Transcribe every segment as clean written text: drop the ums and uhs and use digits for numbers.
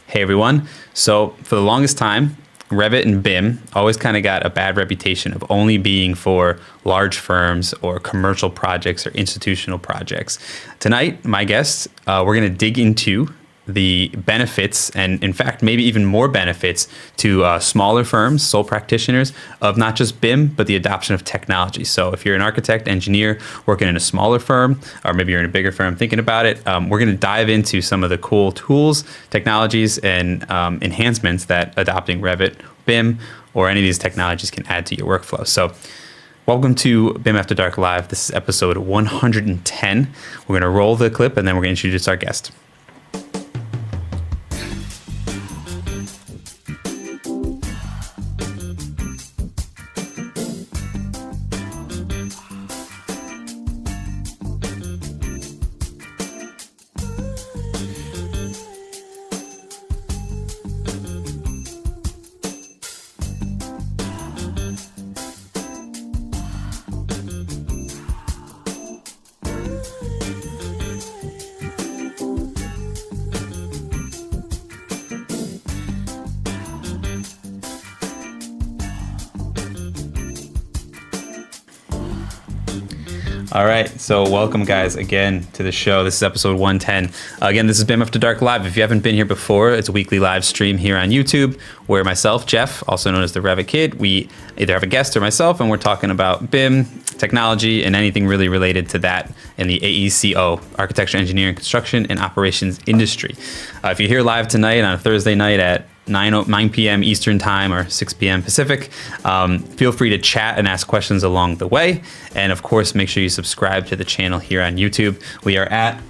Hey everyone. So for the longest time, Revit and BIM always kind of got a bad reputation of only being for large firms or commercial projects or institutional projects. Tonight, my guests, we're going to dig into the benefits and, in fact, maybe even more benefits to smaller firms, sole practitioners, of not just BIM, but the adoption of technology. So if you're an architect, engineer working in a smaller firm, or maybe you're in a bigger firm thinking about it, we're going to dive into some of the cool tools, technologies, and enhancements that adopting Revit, BIM, or any of these technologies can add to your workflow. So welcome to BIM After Dark Live. This is episode 110. We're going to roll the clip, and then we're going to introduce our guest. All right, so welcome guys again to the show. This is episode 110. Again, this is BIM After Dark Live. If you haven't been here before, it's a weekly live stream here on YouTube where myself, Jeff, also known as the Revit Kid, we either have a guest or myself, and we're talking about BIM, technology, and anything really related to that in the AECO, Architecture, Engineering, Construction, and Operations industry. If you're here live tonight on a Thursday night at 9 p.m. Eastern Time or 6 p.m. Pacific. Feel free to chat and ask questions along the way. And of course, make sure you subscribe to the channel here on YouTube. We are at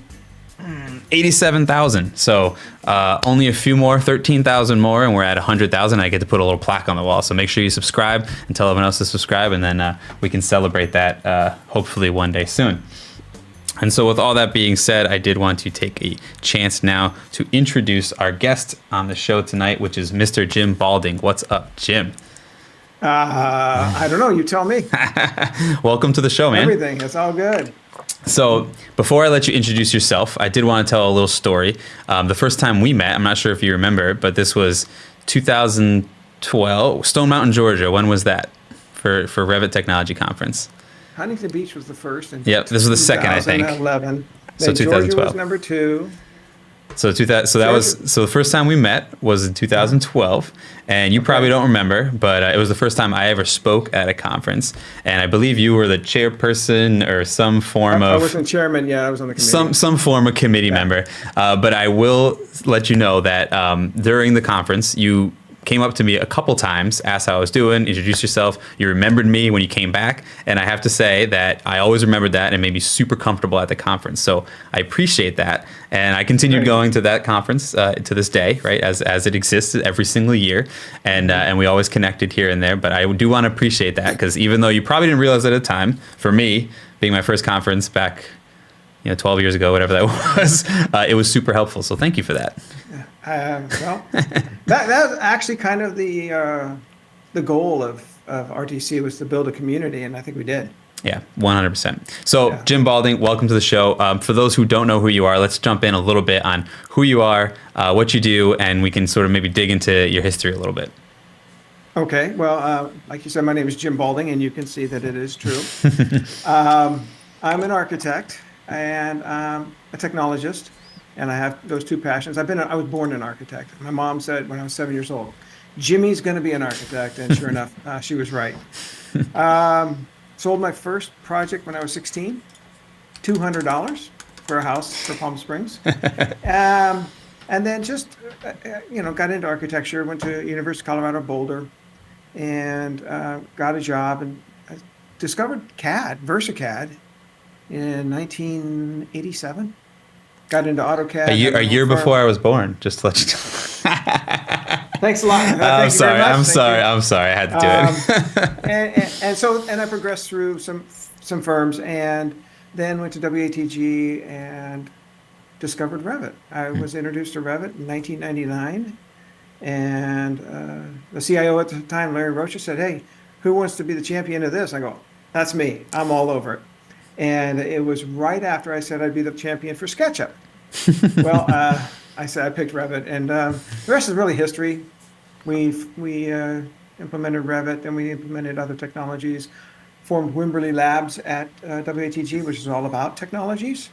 87,000. So only a few more, 13,000 more, and we're at 100,000. I get to put a little plaque on the wall. So make sure you subscribe and tell everyone else to subscribe. And then we can celebrate that hopefully one day soon. And so with all that being said, I did want to take a chance now to introduce our guest on the show tonight, which is Mr. Jim Balding. What's up, Jim? I don't know. You tell me. Welcome to the show, man. Everything. It's all good. So before I let you introduce yourself, I did want to tell a little story. The first time we met, I'm not sure if you remember, but this was 2012, Stone Mountain, Georgia. When was that for Revit Technology Conference? Huntington Beach was the first. And yep, this was the second, I think. 2011. So 2012 Georgia was number 2. So the first time we met was in 2012, and you probably don't remember, but it was the first time I ever spoke at a conference, and I believe you were the chairperson or some form of. I wasn't chairman yet. I was on the committee. Some form of committee member, but I will let you know that during the conference you came up to me a couple times, asked how I was doing, introduced yourself. You remembered me when you came back. And I have to say that I always remembered that and made me super comfortable at the conference. So I appreciate that. And I continued going to that conference to this day, right, as it exists every single year. And we always connected here and there. But I do want to appreciate that because even though you probably didn't realize at the time, for me, being my first conference back 12 years ago, whatever that was, it was super helpful. So thank you for that. Well, that was actually kind of the goal of RTC was to build a community, and I think we did. Yeah, 100%. So, yeah. Jim Balding, welcome to the show. For those who don't know who you are, let's jump in a little bit on who you are, what you do, and we can sort of maybe dig into your history a little bit. Okay. Well, like you said, my name is Jim Balding, and you can see that it is true. I'm an architect and a technologist. And I have those two passions. I was born an architect. My mom said when I was 7 years old, Jimmy's going to be an architect. And sure enough, she was right. Sold my first project when I was 16, $200 for a house for Palm Springs. And then just, got into architecture, went to University of Colorado Boulder, and got a job and I discovered CAD, VersaCAD, in 1987. Got into AutoCAD. A year before I was born, just to let you know. Thanks a lot. I'm sorry. I had to do it. and I progressed through some firms and then went to WATG and discovered Revit. I was introduced to Revit in 1999. And the CIO at the time, Larry Rocha, said, "Hey, who wants to be the champion of this?" I go, "That's me. I'm all over it." And it was right after I said I'd be the champion for SketchUp. Well, I said I picked Revit, and the rest is really history. We implemented Revit, then we implemented other technologies, formed Wimberley Labs at WATG, which is all about technologies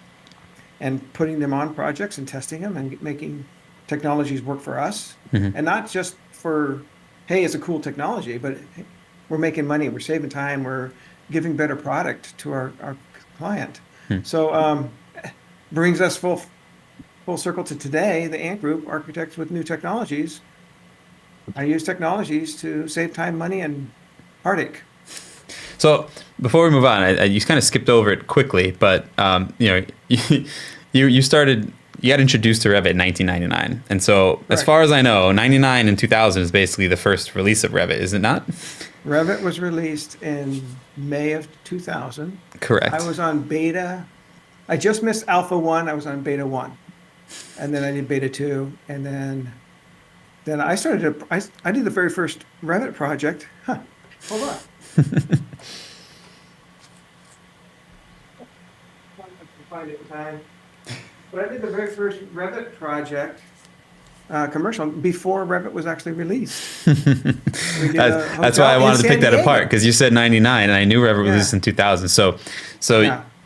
and putting them on projects and testing them and making technologies work for us. And not just for, hey, it's a cool technology, but hey, we're making money, we're saving time, we're giving better product to our client. So brings us full circle to today, the Ant Group, architects with new technologies. I use technologies to save time, money, and heartache. So before we move on, you kind of skipped over it quickly, but you got introduced to Revit in 1999, and so as far as I know, 99 and 2000 is basically the first release of Revit, is it not? Revit was released in May of 2000. Correct. I was on beta. I just missed Alpha 1. I was on Beta 1. And then I did Beta 2. And then I started I did the very first Revit project. Hold on. Find it in time. But I did the very first Revit project, commercial, before Revit was actually released. That's why I wanted to pick that apart, because you said 99 and I knew Revit was released in 2000. So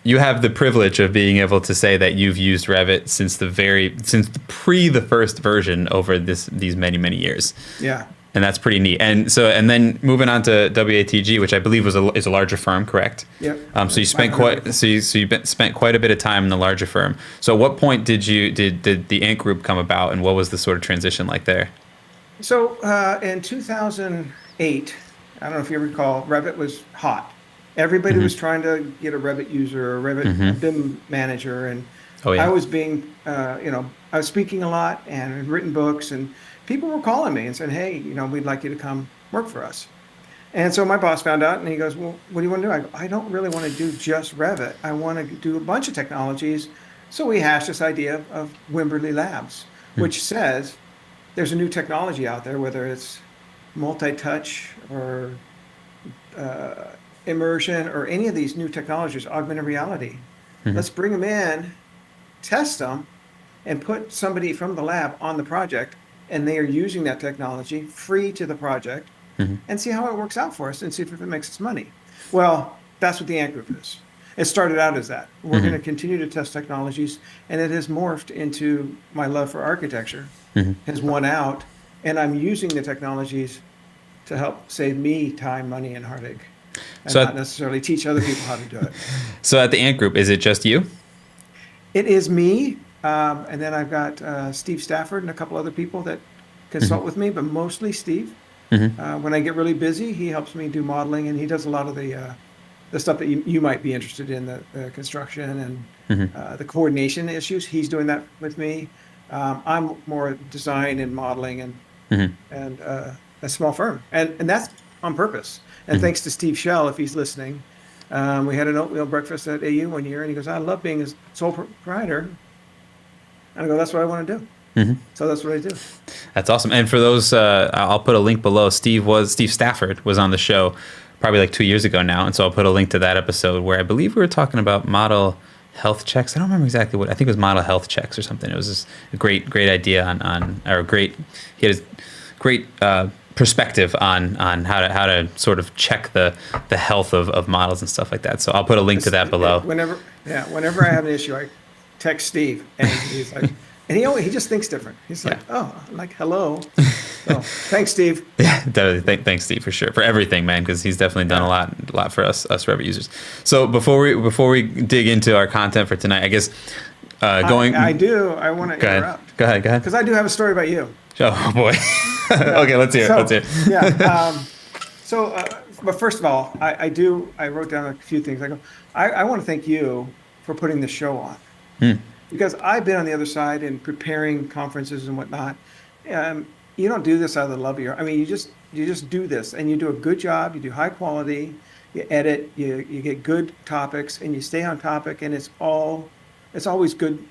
you have the privilege of being able to say that you've used Revit since the first version over these many years. Yeah. And that's pretty neat. And then moving on to WATG, which I believe is a larger firm, correct? Yep. So you spent spent quite a bit of time in the larger firm. So at what point did the Ant Group come about, and what was the sort of transition like there? So in 2008, I don't know if you recall, Revit was hot. Everybody was trying to get a Revit user, a Revit BIM manager, and I was being, I was speaking a lot and had written books, and people were calling me and saying, hey, we'd like you to come work for us. And so my boss found out, and he goes, well, what do you want to do? I go, I don't really want to do just Revit. I want to do a bunch of technologies. So we hashed this idea of Wimberley Labs, which says there's a new technology out there, whether it's multi-touch or immersion or any of these new technologies, augmented reality. Let's bring them in, test them, and put somebody from the lab on the project, and they are using that technology free to the project, and see how it works out for us and see if it makes us money. Well, that's what the Ant Group is. It started out as that. We're going to continue to test technologies, and it has morphed into my love for architecture, has won out, and I'm using the technologies to help save me time, money, and heartache, and not necessarily teach other people how to do it. So at the Ant Group, is it just you? It is me. And then I've got Steve Stafford and a couple other people that consult with me, but mostly Steve. When I get really busy, he helps me do modeling, and he does a lot of the stuff that you might be interested in, the construction and the coordination issues. He's doing that with me. I'm more design and modeling and a small firm. And that's on purpose. And thanks to Steve Shell, if he's listening. We had an oatmeal breakfast at AU one year, and he goes, I love being a sole proprietor. And I go, that's what I want to do. So that's what I do. That's awesome. And for those, I'll put a link below. Steve Stafford was on the show probably like 2 years ago now. And so I'll put a link to that episode where I believe we were talking about model health checks. I don't remember exactly what, I think it was model health checks or something. It was just a great idea he had a great perspective on how to sort of check the health of models and stuff like that. So I'll put a link to that below. Whenever I have an issue, I text Steve, and he's like, and he just thinks different. He's like, oh, like, hello. So thanks, Steve. Yeah, definitely. Thanks, Steve, for sure, for everything, man, because he's definitely done a lot for us Revit users. So before we dig into our content for tonight, I guess I want to interrupt. Go ahead. Because I do have a story about you. Oh boy. Okay, let's hear it. Yeah. But first of all, I wrote down a few things. I want to thank you for putting the show on. Because I've been on the other side in preparing conferences and whatnot. You don't do this out of the love of your. I mean, you just do this, and you do a good job. You do high quality. You edit. You get good topics, and you stay on topic. And it's always good.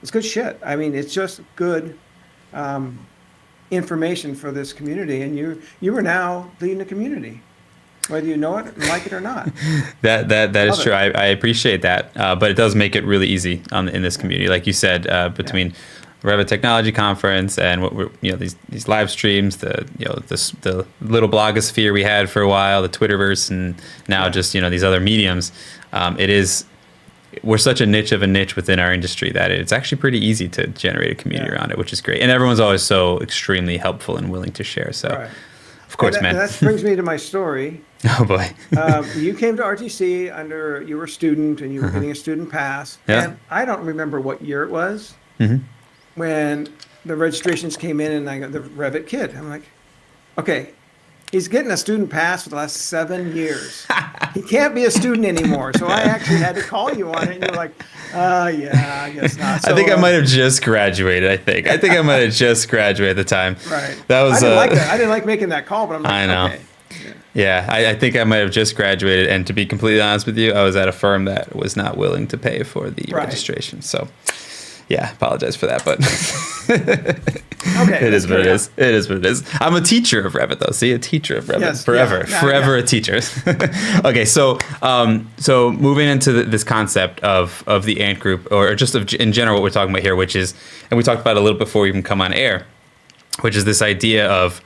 It's good shit. I mean, it's just good information for this community, and you are now leading the community, whether you know it, like it or not. That is true. I appreciate that, but it does make it really easy in this community, like you said. Between Revit Technology Conference and what we're, these live streams, the little blogosphere we had for a while, the Twitterverse, and now just these other mediums. We're such a niche within our industry that it's actually pretty easy to generate a community around it, which is great. And everyone's always so extremely helpful and willing to share. So, of course, man. That brings me to my story. Oh, boy. You came to RTC you were a student and you were getting a student pass. Yeah. And I don't remember what year it was when the registrations came in and I got the Revit kid. I'm like, okay, he's getting a student pass for the last 7 years. He can't be a student anymore. So I actually had to call you on it. And you're like, yeah, I guess not. So, I think I might have just graduated. I think I might have just graduated at the time. Right. That was. I didn't like making that call, but I'm like, I know. okay. Yeah, I think I might have just graduated. And to be completely honest with you, I was at a firm that was not willing to pay for the registration. So, yeah, apologize for that, but okay, it is what it is. It is what it is. I'm a teacher of Revit, though. See, a teacher of Revit. Yes, forever a teacher. Okay, so moving into this concept of the Ant Group, or just in general what we're talking about here, which is, and we talked about it a little before we even come on air, which is this idea of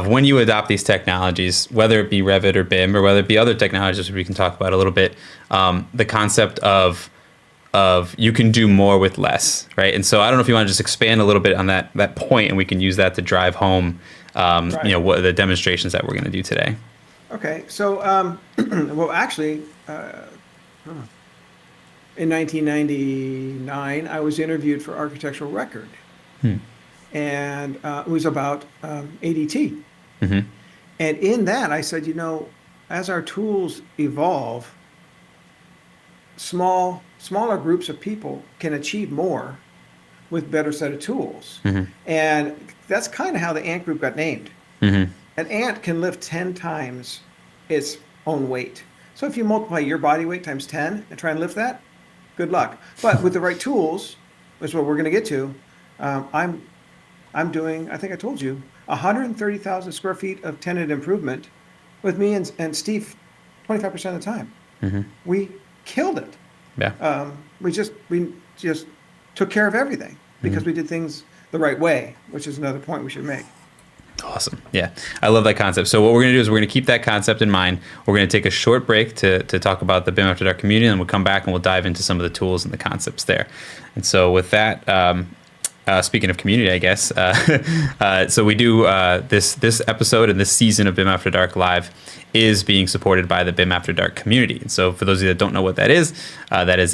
when you adopt these technologies, whether it be Revit or BIM, or whether it be other technologies, which we can talk about a little bit, the concept of you can do more with less, right? And so I don't know if you want to just expand a little bit on that point, and we can use that to drive home, what the demonstrations that we're going to do today. Okay, so well, actually, in 1999, I was interviewed for Architectural Record, and it was about ADT. And in that, I said, as our tools evolve, smaller groups of people can achieve more with better set of tools. And that's kind of how the Ant Group got named. An ant can lift 10 times its own weight. So if you multiply your body weight times 10 and try and lift that, good luck. But with the right tools, which is what we're going to get to, I'm doing, I think I told you, 130,000 square feet of tenant improvement with me and Steve 25% of the time. We killed it. Yeah. We just took care of everything because we did things the right way, which is another point we should make. Awesome. Yeah. I love that concept. So what we're going to do is we're going to keep that concept in mind. We're going to take a short break to talk about the BIM After Dark community, and we'll come back and we'll dive into some of the tools and the concepts there. And so with that, speaking of community, I guess, so we do this episode and this season of BIM After Dark Live is being supported by the BIM After Dark community. And so for those of you that don't know what that is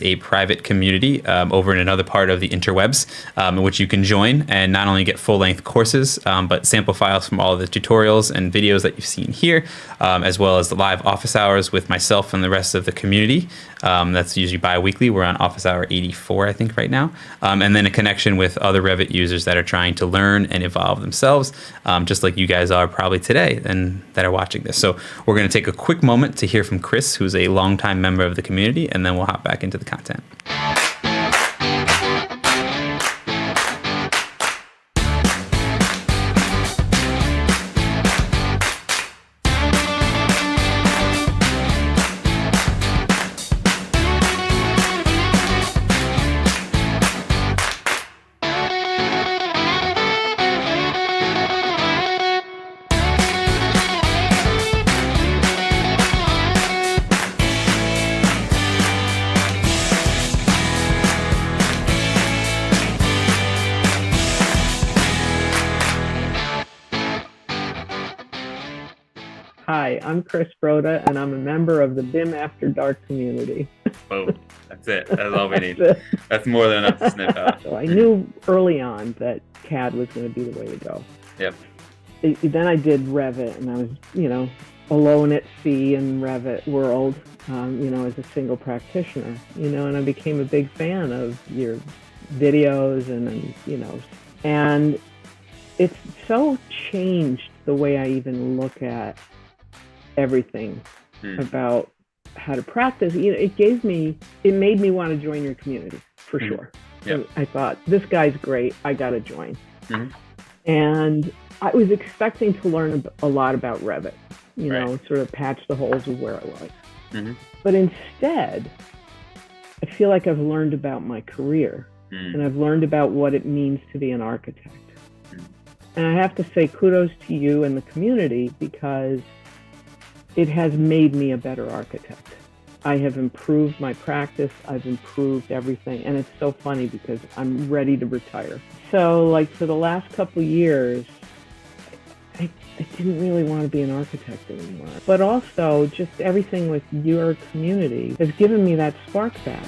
a private community over in another part of the interwebs in which you can join and not only get full-length courses, but sample files from all of the tutorials and videos that you've seen here, as well as the live office hours with myself and the rest of the community. That's usually bi-weekly. We're on office hour 84, I think, right now. And then a connection with other Revit users that are trying to learn and evolve themselves, just like you guys are probably today and that are watching this. So we're going to take a quick moment to hear from Chris, who's a longtime member of the community, and then we'll hop back into the content. Hi, I'm Chris Broda, and I'm a member of the BIM After Dark community. Whoa, that's it. That's all we need. That's more than enough to sniff out. So I knew early on that CAD was going to be the way to go. Yep. Then I did Revit, and I was, alone at sea in Revit world, as a single practitioner, and I became a big fan of your videos and it's so changed the way I even look at everything about how to practice. It made me want to join your community for sure. Yep. I thought, this guy's great, I got to join. And I was expecting to learn a lot about Revit, sort of patch the holes of where I was. But instead, I feel like I've learned about my career and I've learned about what it means to be an architect. And I have to say kudos to you and the community, because it has made me a better architect. I have improved my practice. I've improved everything. And it's so funny because I'm ready to retire. So like for the last couple of years, I didn't really want to be an architect anymore. But also just everything with your community has given me that spark back.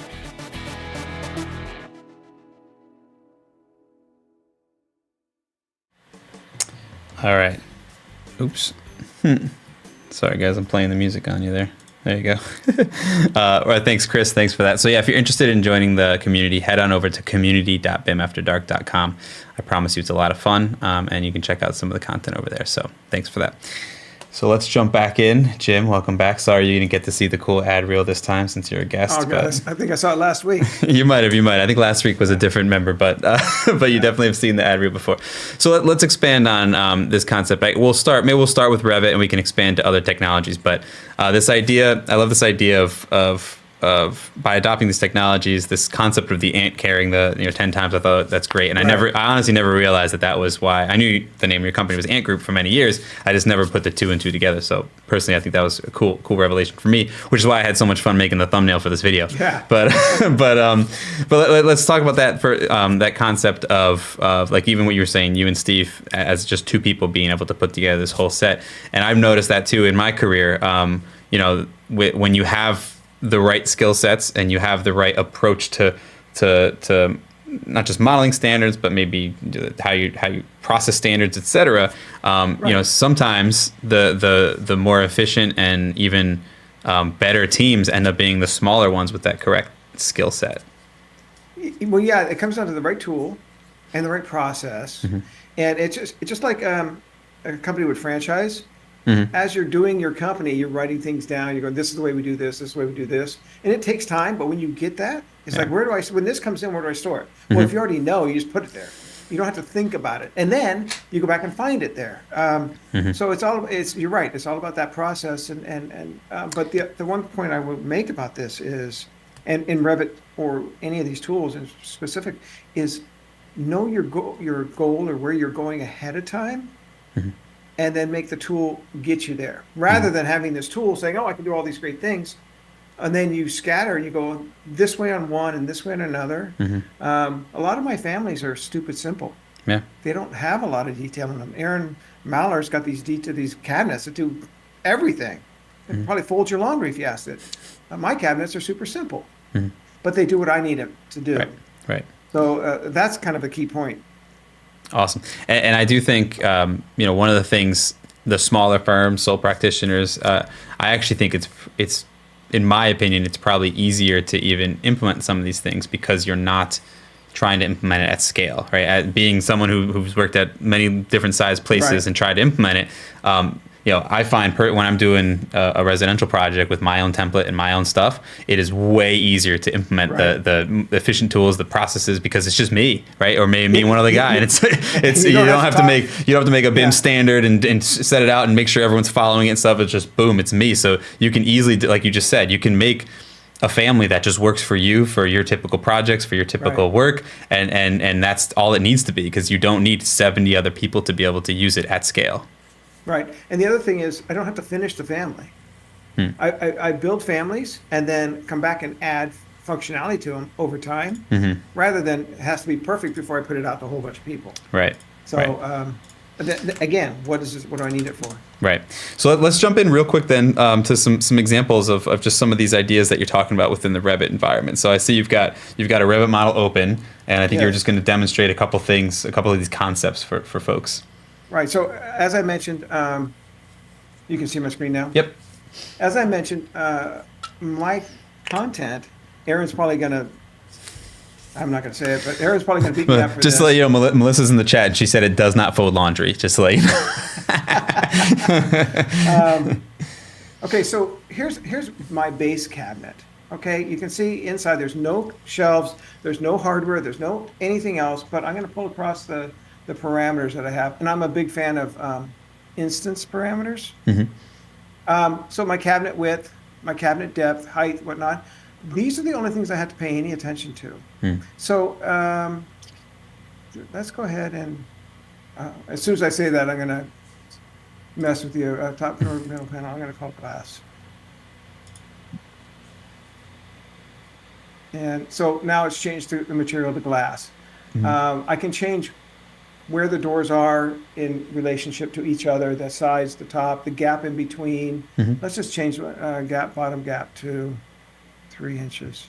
All right. Oops. Sorry, guys. I'm playing the music on you there. There you go. All right, thanks, Chris. Thanks for that. So yeah, if you're interested in joining the community, head on over to community.bimafterdark.com. I promise you it's a lot of fun, and you can check out some of the content over there. So thanks for that. So let's jump back in. Jim, welcome back. Sorry you didn't get to see the cool ad reel this time since you're a guest. Oh, God, I think I saw it last week. You might have. I think last week was a different member, but you definitely have seen the ad reel before. So let's expand on this concept. Maybe we'll start with Revit, and we can expand to other technologies. But this idea, I love this idea of by adopting these technologies, this concept of the ant carrying the 10 times. I thought that's great, and I honestly never realized that was why. I knew the name of your company was Ant Group for many years. I just never put the two and two together. So personally, I think that was a cool revelation for me, which is why I had so much fun making the thumbnail for this video. Yeah. But let's talk about that for that concept of like even what you were saying, you and Steve as just two people being able to put together this whole set. And I've noticed that too in my career. When you have the right skill sets and you have the right approach to not just modeling standards, but maybe how you process standards, etc. Sometimes the more efficient and even better teams end up being the smaller ones with that correct skill set. Well, yeah, it comes down to the right tool and the right process, and it's just like a company would franchise. As you're doing your company, you're writing things down. You're going, this is the way we do this is the way we do this. And it takes time, but when you get that, it's like, when this comes in, where do I store it? Well, if you already know, you just put it there. You don't have to think about it. And then you go back and find it there. So you're right. It's all about that process. But the one point I would make about this is, and in Revit or any of these tools in specific, is know your goal or where you're going ahead of time. And then make the tool get you there, rather than having this tool saying, oh, I can do all these great things. And then you scatter and you go this way on one and this way on another. A lot of my families are stupid simple. Yeah. They don't have a lot of detail in them. Aaron Maller's got these cabinets that do everything. It probably folds your laundry if you asked it. My cabinets are super simple, but they do what I need them to do. Right. So that's kind of a key point. Awesome. And I do think, one of the things, the smaller firms, sole practitioners, I actually think it's, in my opinion, it's probably easier to even implement some of these things because you're not trying to implement it at scale, right? Being someone who's worked at many different size places and tried to implement it, I find when I'm doing a residential project with my own template and my own stuff, it is way easier to implement the efficient tools, the processes, because it's just me, right? Or maybe me and one other guy, and it's you don't have to make a BIM standard and set it out and make sure everyone's following it and stuff. It's just boom, it's me. So you can easily, like you just said, you can make a family that just works for you, for your typical projects, for your typical work, and that's all it needs to be, because you don't need 70 other people to be able to use it at scale. Right. And the other thing is, I don't have to finish the family. I build families and then come back and add functionality to them over time, rather than it has to be perfect before I put it out to a whole bunch of people. Right. So, again, what do I need it for? Right. So let's jump in real quick then to some examples of just some of these ideas that you're talking about within the Revit environment. So I see you've got a Revit model open, and I think you're just going to demonstrate a couple of these concepts for folks. Right. So as I mentioned, you can see my screen now? Yep. As I mentioned, my content, Aaron's probably going to, I'm not going to say it, but Aaron's probably going to beat me up for just this. to let you know, Melissa's in the chat, and she said it does not fold laundry, just to let you know. Okay, so here's my base cabinet. Okay, you can see inside there's no shelves, there's no hardware, there's no anything else, but I'm going to pull across the parameters that I have. And I'm a big fan of instance parameters. So my cabinet width, my cabinet depth, height, whatnot, these are the only things I had to pay any attention to. So let's go ahead and, as soon as I say that, I'm going to mess with the top middle panel. I'm going to call it glass. And so now it's changed to the material to glass. I can change where the doors are in relationship to each other, the size, the top, the gap in between. Let's just change bottom gap to 3 inches.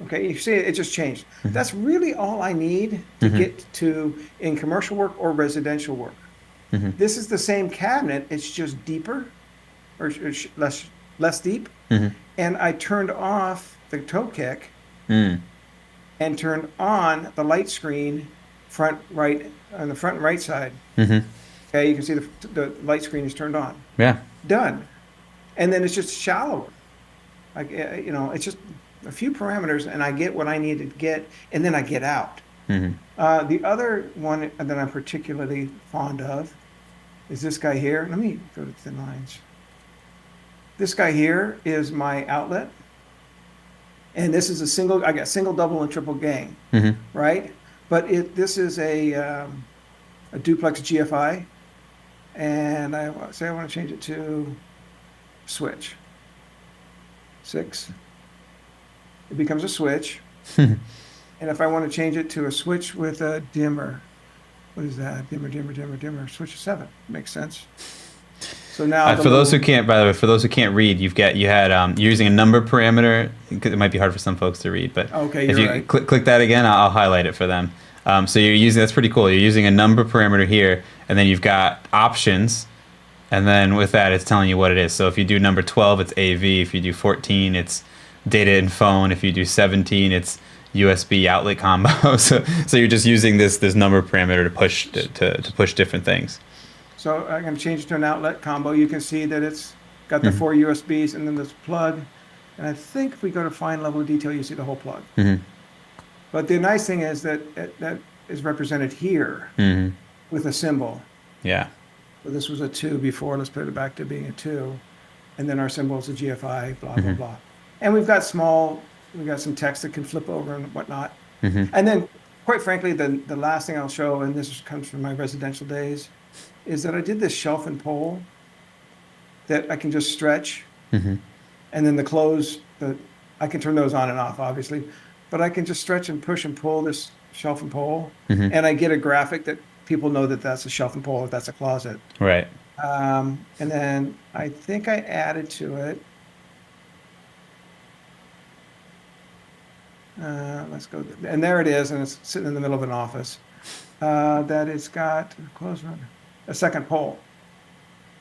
Okay, you see it just changed. That's really all I need to get to in commercial work or residential work. This is the same cabinet, it's just deeper or less deep. And I turned off the toe kick and turned on the light screen front right on the front right side. Okay, you can see the light screen is turned on. Yeah. Done. And then it's just shallower. Like, it's just a few parameters and I get what I need to get, and then I get out. The other one that I'm particularly fond of is this guy here. Let me go to thin lines. This guy here is my outlet. And this is I got single, double, and triple gang, right? But this is a duplex GFI, and I want to change it to switch. 6. It becomes a switch. And if I want to change it to a switch with a dimmer, what is that? Dimmer. Switch to 7. Makes sense. So now, for those who can't read, you're using a number parameter. It might be hard for some folks to read, but okay, if you right. click that again, I'll highlight it for them. So that's pretty cool. You're using a number parameter here, and then you've got options, and then with that, it's telling you what it is. So if you do number 12, it's AV. If you do 14, it's data and phone. If you do 17, it's USB outlet combo. So you're just using this number parameter to push different things. So I'm going to change it to an outlet combo. You can see that it's got the 4 USBs and then this plug. And I think if we go to fine level of detail, you see the whole plug. But the nice thing is that is represented here with a symbol. Yeah. So this was a 2 before. Let's put it back to being a 2. And then our symbol is a GFI, blah, blah, blah. And we've got some text that can flip over and whatnot. And then, quite frankly, the last thing I'll show, and this comes from my residential days, is that I did this shelf and pole that I can just stretch. And then the close, I can turn those on and off, obviously. But I can just stretch and push and pull this shelf and pole. And I get a graphic that people know that that's a shelf and pole, if that's a closet. Right. And then I think I added to it. Let's go. And there it is, and it's sitting in the middle of an office. That it's got a second pole.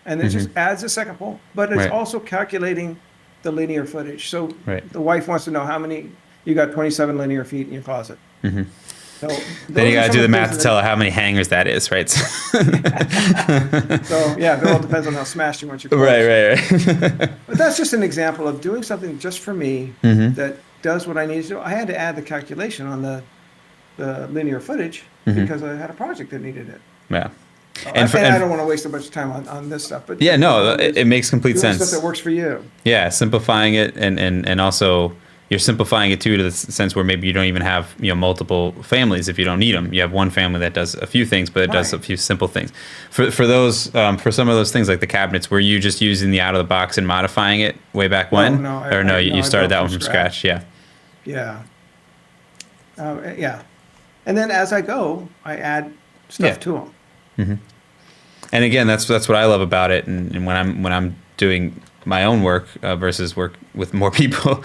And it just adds a second pole. But it's also calculating the linear footage. So the wife wants to know how many, you got 27 linear feet in your closet. So then you got to do the math to tell her how many hangers that is, right? So yeah, it all depends on how smashed you want your clothes. Right. But that's just an example of doing something just for me that does what I need to do. I had to add the calculation on the linear footage because I had a project that needed it. Yeah. And I don't want to waste a bunch of time on this stuff. But yeah, no, it makes complete sense. Stuff that works for you. Yeah, simplifying it and also you're simplifying it too to the sense where maybe you don't even have multiple families if you don't need them. You have one family that does a few things, but it does a few simple things. For those for some of those things like the cabinets, were you just using the out of the box and modifying it way back when? No, you started that one from scratch. Yeah. Yeah. Yeah. And then as I go, I add stuff to them. And again, that's what I love about it. And when I'm doing my own work versus work with more people,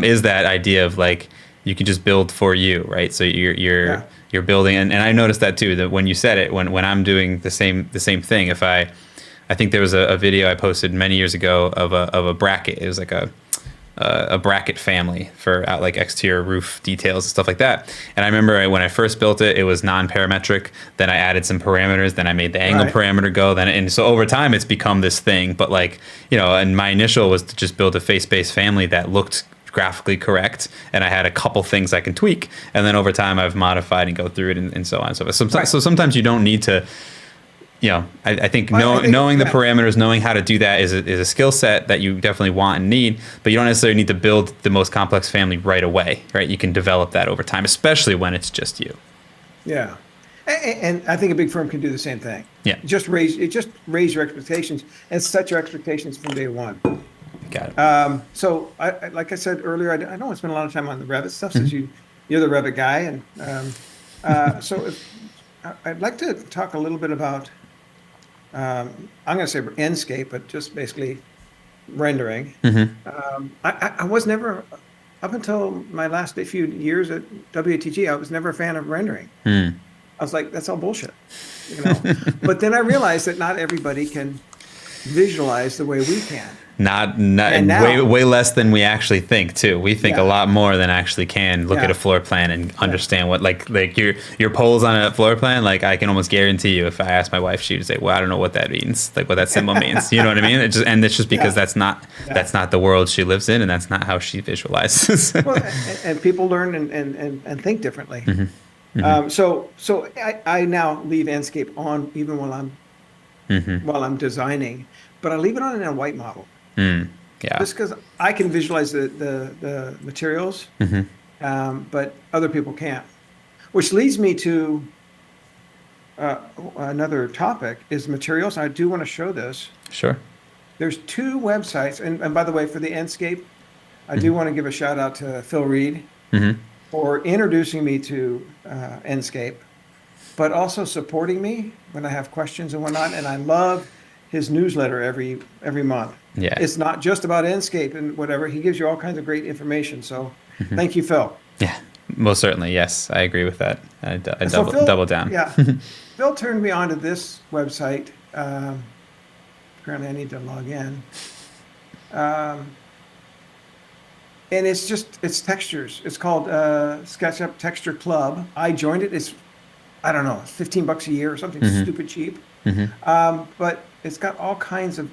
is that idea of like you can just build for you, right? So you're building, and I noticed that too. That when you said it, when I'm doing the same thing, if I think there was a video I posted many years ago of a bracket. It was like a bracket family for like exterior roof details and stuff like that. And I remember when I first built it, it was non-parametric. Then I added some parameters. Then I made the angle parameter go. And so over time, it's become this thing. But like, and my initial was to just build a face-based family that looked graphically correct. And I had a couple things I can tweak. And then over time, I've modified and go through it and so on. So sometimes you don't need to I think Well, I think- knowing the yeah. parameters, knowing how to do that is a skill set that you definitely want and need, but you don't necessarily need to build the most complex family right away, right? You can develop that over time, especially when it's just you. Yeah. And I think a big firm can do the same thing. Yeah. Just raise your expectations and set your expectations from day one. Got it. So like I said earlier, I don't want to spend a lot of time on the Revit stuff since you're the Revit guy. And so I'd like to talk a little bit about, I'm going to say Enscape, but just basically rendering. I was never, up until my last few years at WATG, I was never a fan of rendering. I was like, that's all bullshit, But then I realized that not everybody can visualize the way we can. Not And now- way less than we actually think too. We think Yeah. a lot more than actually can look Yeah. at a floor plan and understand what like your poles on a floor plan. Like I can almost guarantee you, if I ask my wife, she would say, "Well, I don't know what that means. Like what that symbol means." You know what I mean? It's just because Yeah. that's not the world she lives in, and that's not how she visualizes. Well, and people learn and think differently. So I now leave Enscape on even while I'm designing, but I leave it on in a white model. Yeah. Just because I can visualize the materials, but other people can't. Which leads me to another topic is materials. I do want to show this. Sure. There's two websites, and by the way, for the Enscape, I do want to give a shout out to Phil Reed for introducing me to Enscape, but also supporting me when I have questions and whatnot. And I love his newsletter every month. Yeah. It's not just about Enscape and whatever. He gives you all kinds of great information. So thank you, Phil. Yeah. Most certainly. Yes, I agree with that. I And so double down. Yeah. Phil turned me on to this website. Apparently I need to log in. And it's textures. It's called SketchUp Texture Club. I joined it. It's, I don't know, $15 a year or something stupid cheap. But it's got all kinds of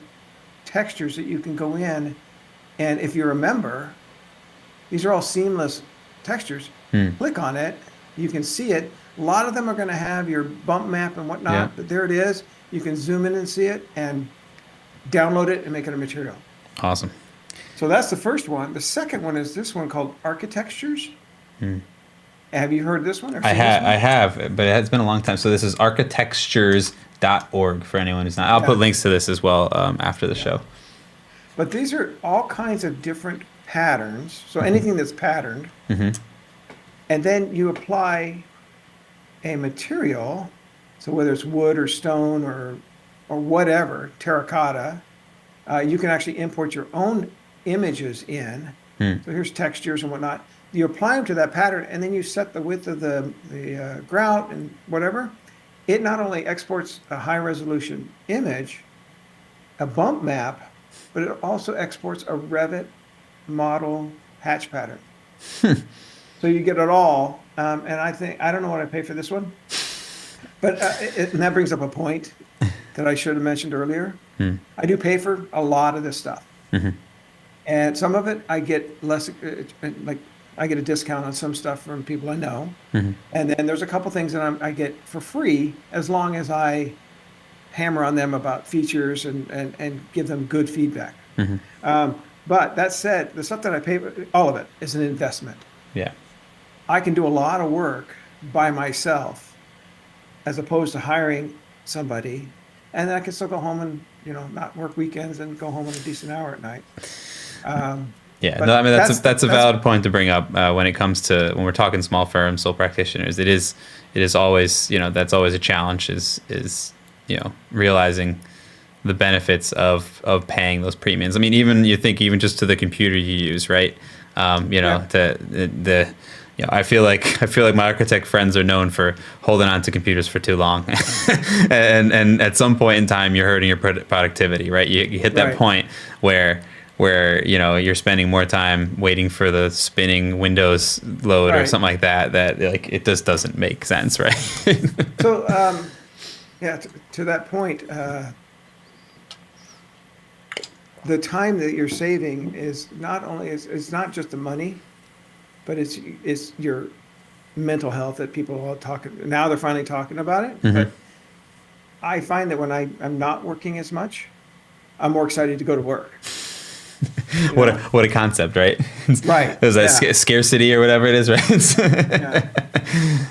textures that you can go in. And if you're a member, these are all seamless textures. Click on it. You can see it. A lot of them are going to have your bump map and whatnot. Yeah. But there it is. You can zoom in and see it and download it and make it a material. Awesome. So that's the first one. The second one is this one called Architectures. Have you heard this one? Or I seen this one? have, but it has been a long time. So this is architectures.org for anyone who's not. I'll put links to this as well after the show. But these are all kinds of different patterns. So anything that's patterned. And then you apply a material. So whether it's wood or stone or whatever, terracotta, you can actually import your own images in. So here's textures and whatnot. You apply them to that pattern, and then you set the width of the grout and whatever. It not only exports a high-resolution image, a bump map, but it also exports a Revit model hatch pattern. So you get it all. And I don't know what I pay for this one, but and that brings up a point that I should have mentioned earlier. I do pay for a lot of this stuff. And some of it I get less, like I get a discount on some stuff from people I know. And then there's a couple things that I get for free as long as I hammer on them about features and give them good feedback. But that said, the stuff that I pay, all of it is an investment. Yeah. I can do a lot of work by myself as opposed to hiring somebody. And then I can still go home and, not work weekends and go home in a decent hour at night. Yeah, But no, I mean that's a valid point to bring up when it comes to when we're talking small firms, sole practitioners. It is always that's always a challenge is realizing the benefits of paying those premiums. I mean, even just to the computer you use, right? I feel like my architect friends are known for holding on to computers for too long, and at some point in time you're hurting your productivity, right? You hit that point where you're spending more time waiting for the spinning Windows load or something like that like it just doesn't make sense, right? So to that point, the time that you're saving is not only it's not just the money, but it's your mental health that people are talking now. They're finally talking about it. But I find that when I'm not working as much, I'm more excited to go to work. What a concept, right? Right. There's that Yeah. scarcity or whatever it is, right? Yeah.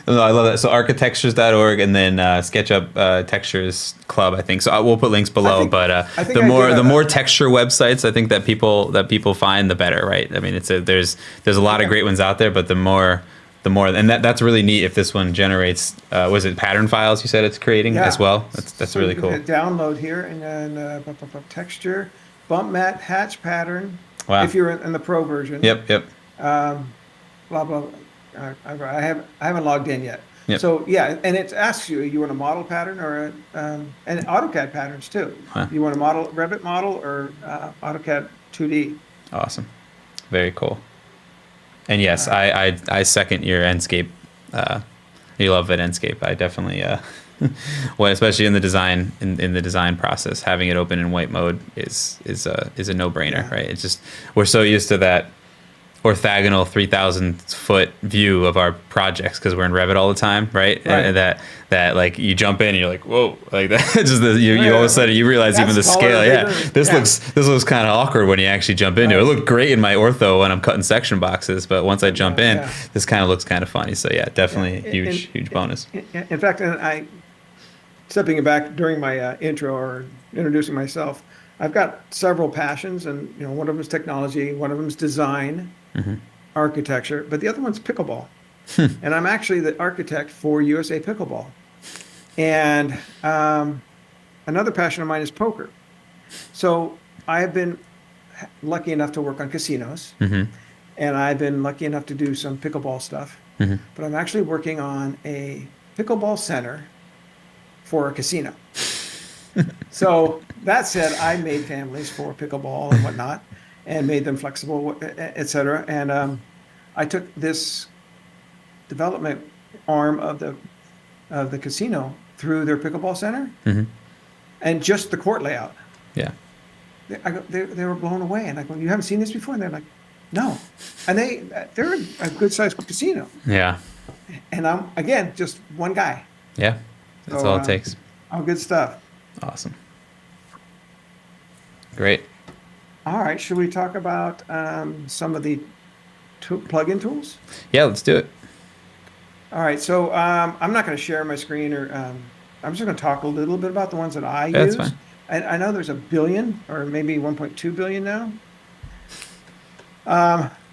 No, I love that. So architectures.org and then SketchUp Textures Club, I think. So we'll put links below. But I think the I more did the more texture websites I think that people find, the better, right? I mean, there's a lot of Yeah. great ones out there, but the more and that's really neat if this one generates was it pattern files you said it's creating Yeah. as well. That's So really you cool. hit download here and then texture, bump mat, hatch pattern. Wow. If you're in the pro version. Yep. Blah blah. I haven't logged in yet. Yep. So yeah, and it asks you want a model pattern or and AutoCAD patterns too. Huh. You want a model Revit model or AutoCAD 2D. Awesome. Very cool. And yes, I second your Enscape. You love it, Enscape. I definitely, well, especially in the design in the design process, having it open in white mode is a no brainer, Yeah. right? It's just we're so used to that orthogonal 3,000 foot view of our projects because we're in Revit all the time, right? Right. And that like you jump in and you're like, whoa, like that. Just you Yeah. all of a sudden you realize That's even the taller, scale. Yeah, bigger. this Yeah. looks kind of awkward when you actually jump into it. It Right. looked great in my ortho when I'm cutting section boxes, but once I jump in, Yeah. this kind of looks kind of funny. So yeah, definitely Yeah. huge bonus. In fact, and stepping back during my intro or introducing myself, I've got several passions, and one of them is technology, one of them is design, architecture, but the other one's pickleball. And I'm actually the architect for USA Pickleball. And another passion of mine is poker. So I have been lucky enough to work on casinos, and I've been lucky enough to do some pickleball stuff. But I'm actually working on a pickleball center for a casino. So that said, I made families for pickleball and whatnot, and made them flexible, et cetera. And I took this development arm of the casino through their pickleball center, and just the court layout. Yeah. They were blown away, and I go, "You haven't seen this before?" And they're like, "No," and they're a good sized casino, Yeah. and I'm again just one guy. Yeah. That's So, all it takes. All good stuff. Awesome. Great. All right, should we talk about some of the plug-in tools? Yeah, let's do it. All right, so I'm not going to share my screen, or I'm just going to talk a little bit about the ones that I That's use. fine. I know there's a billion or maybe 1.2 billion now,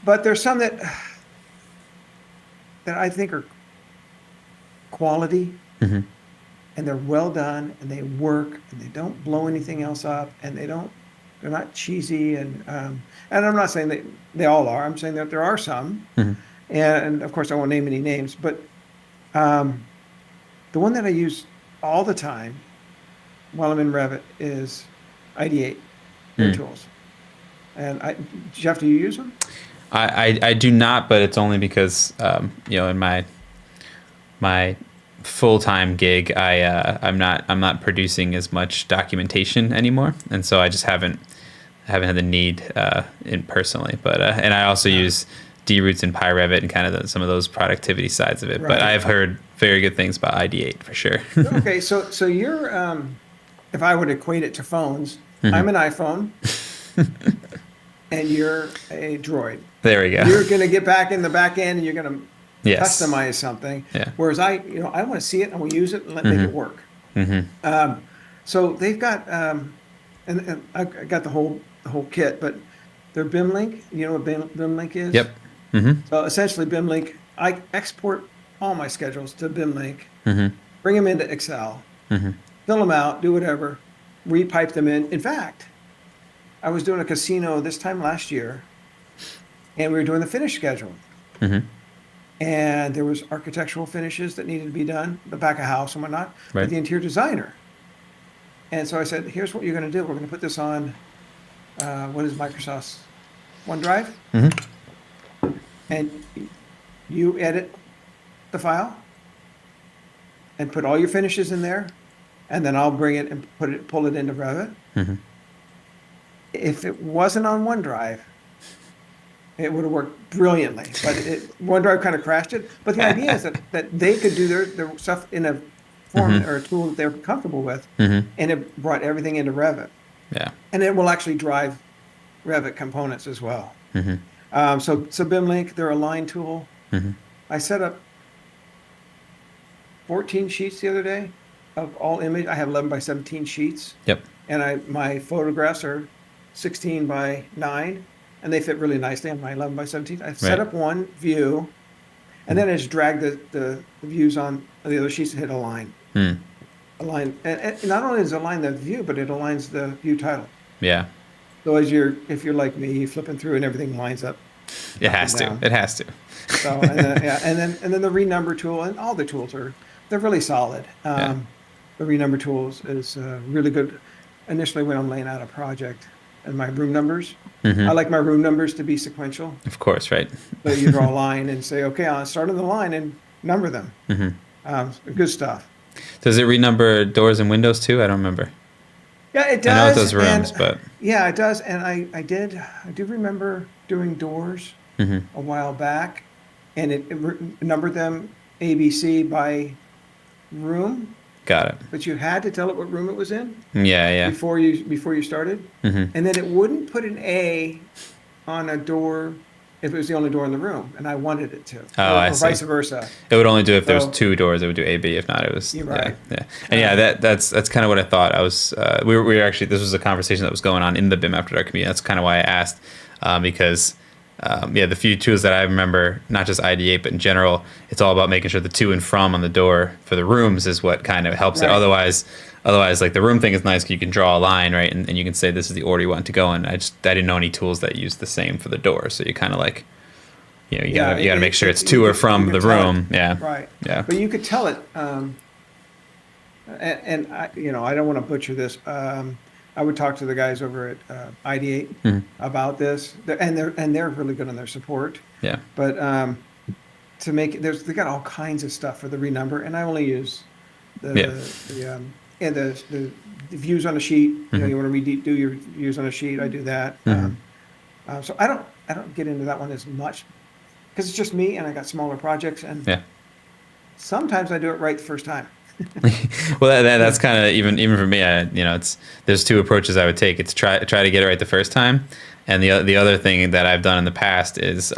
but there's some that I think are quality, and they're well done, and they work, and they don't blow anything else up, and they're not cheesy, and I'm not saying that they all are. I'm saying that there are some, and of course I won't name any names, but the one that I use all the time while I'm in Revit is Ideate tools. And Jeff, do you use them? I do not, but it's only because in my full-time gig I'm not producing as much documentation anymore, and so I just haven't had the need in personally. But and I also use D-Roots and PyRevit and kind of some of those productivity sides of it. Right. But I've heard very good things about Ideate for sure. Okay, so you're if I would equate it to phones, I'm an iPhone and you're a Droid. There we go. You're going to get back in the back end and you're going to Yes. customize something. Yeah. Whereas I want to see it, I want to use it, and make it work. So they've got, and I got the whole kit, but their BIM link. You know what BIM link is? Yep. So essentially, BIM link. I export all my schedules to BIM link, bring them into Excel, fill them out, do whatever, repipe them in. In fact, I was doing a casino this time last year, and we were doing the finish schedule. And there was architectural finishes that needed to be done, the back of house and whatnot, Right. with the interior designer. And so I said, here's what you're going to do. We're going to put this on, what is Microsoft's OneDrive? And you edit the file and put all your finishes in there, and then I'll bring it and pull it into Revit. If it wasn't on OneDrive, it would have worked brilliantly, but OneDrive kind of crashed it. But the idea is that they could do their stuff in a form or a tool that they're comfortable with, and it brought everything into Revit. Yeah. And it will actually drive Revit components as well. So BIM Link, their align tool. I set up 14 sheets the other day of all image. I have 11 by 17 sheets. Yep. And my photographs are 16 by 9, and they fit really nicely on my 11 by 17. I set up one view, and then I just drag the views on the other sheets and hit align. Align, and not only does it align the view, but it aligns the view title. Yeah. So if you're like me, flipping through and everything lines up. It has to. It has to. So and then the renumber tool, and all the tools they're really solid. The renumber tools is really good. Initially, when I'm laying out a project and my room numbers, I like my room numbers to be sequential. Of course, right. So you draw a line and say, okay, I'll start on the line and number them. Good stuff. Does it renumber doors and windows too? I don't remember. Yeah, it does. I know it does rooms, but yeah, it does. And I do remember doing doors a while back, and it numbered them ABC by room. Got it. But you had to tell it what room it was in. Yeah. Before you started, and then it wouldn't put an A on a door if it was the only door in the room, and I wanted it to. I see. Vice versa. It would only do if there was two doors. It would do A, B. If not, it was You're right. Yeah. And that's kind of what I thought. I was we were actually, this was a conversation that was going on in the BIM After Dark community. That's kind of why I asked, because the few tools that I remember, not just ID8, but in general, it's all about making sure the to and from on the door for the rooms is what kind of helps it. Otherwise, like the room thing is nice because you can draw a line, right? And you can say this is the order you want it to go in. I didn't know any tools that use the same for the door. So you kind of like, you gotta make sure it's to or from the room. Yeah. Right. Yeah. But you could tell it, and I don't want to butcher this. I would talk to the guys over at ID8 about this, and they're really good on their support. Yeah. But to make it, they got all kinds of stuff for the renumber, and I only use the views on a sheet. You want to do your views on a sheet. I do that. So I don't get into that one as much because it's just me, and I got smaller projects, and sometimes I do it right the first time. Well, that's kind of even for me. There's two approaches I would take. It's try to get it right the first time, and the other thing that I've done in the past is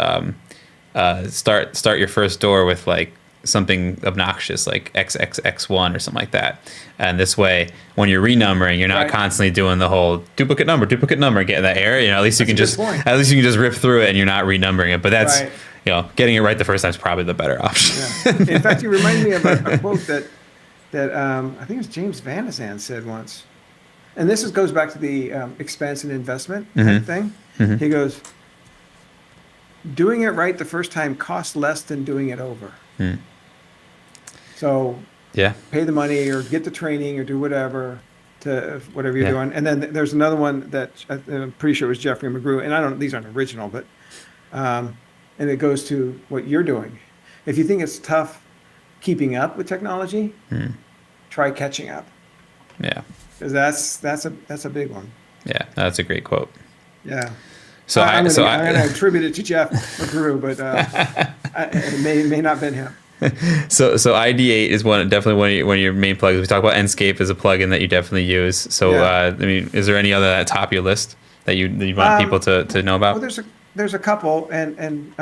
start your first door with like something obnoxious like XXX1 or something like that. And this way, when you're renumbering, you're not constantly doing the whole duplicate number, getting that error. At least you can just rip through it and you're not renumbering it. But that's getting it right the first time is probably the better option. In fact, you remind me of a quote that I think it was James Van de Zandt said once, and this goes back to the expense and investment thing. He goes, "Doing it right the first time costs less than doing it over." So pay the money or get the training or do whatever you're doing. And then there's another one that I'm pretty sure it was Jeffrey McGrew, and these aren't original, but and it goes to what you're doing. If you think it's tough keeping up with technology, try catching up. Yeah, because that's a big one. Yeah, that's a great quote. Yeah. So I'm going to attribute it to Jeff McGrew, but it may not have been him. So ID8 is definitely one of your main plugins. We talk about Enscape as a plugin that you definitely use. So is there any other at the top of your list that you want people to know about? Well, there's a couple, and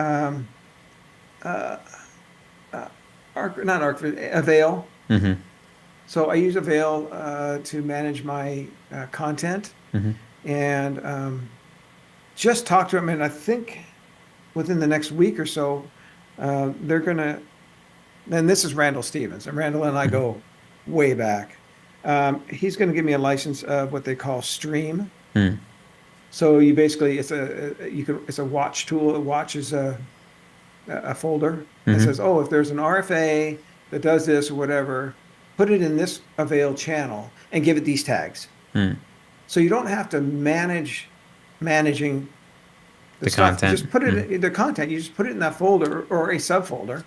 Avail. So I use Avail to manage my content, and just talk to them. And I think within the next week or so, they're gonna. And this is Randall Stevens, and Randall and I go way back. He's going to give me a license of what they call Stream. So you basically it's a watch tool. It watches a folder that says, if there's an RFA that does this or whatever, put it in this Avail channel and give it these tags. So you don't have to managing the stuff. Content. Just put it in the content. You just put it in that folder or a subfolder,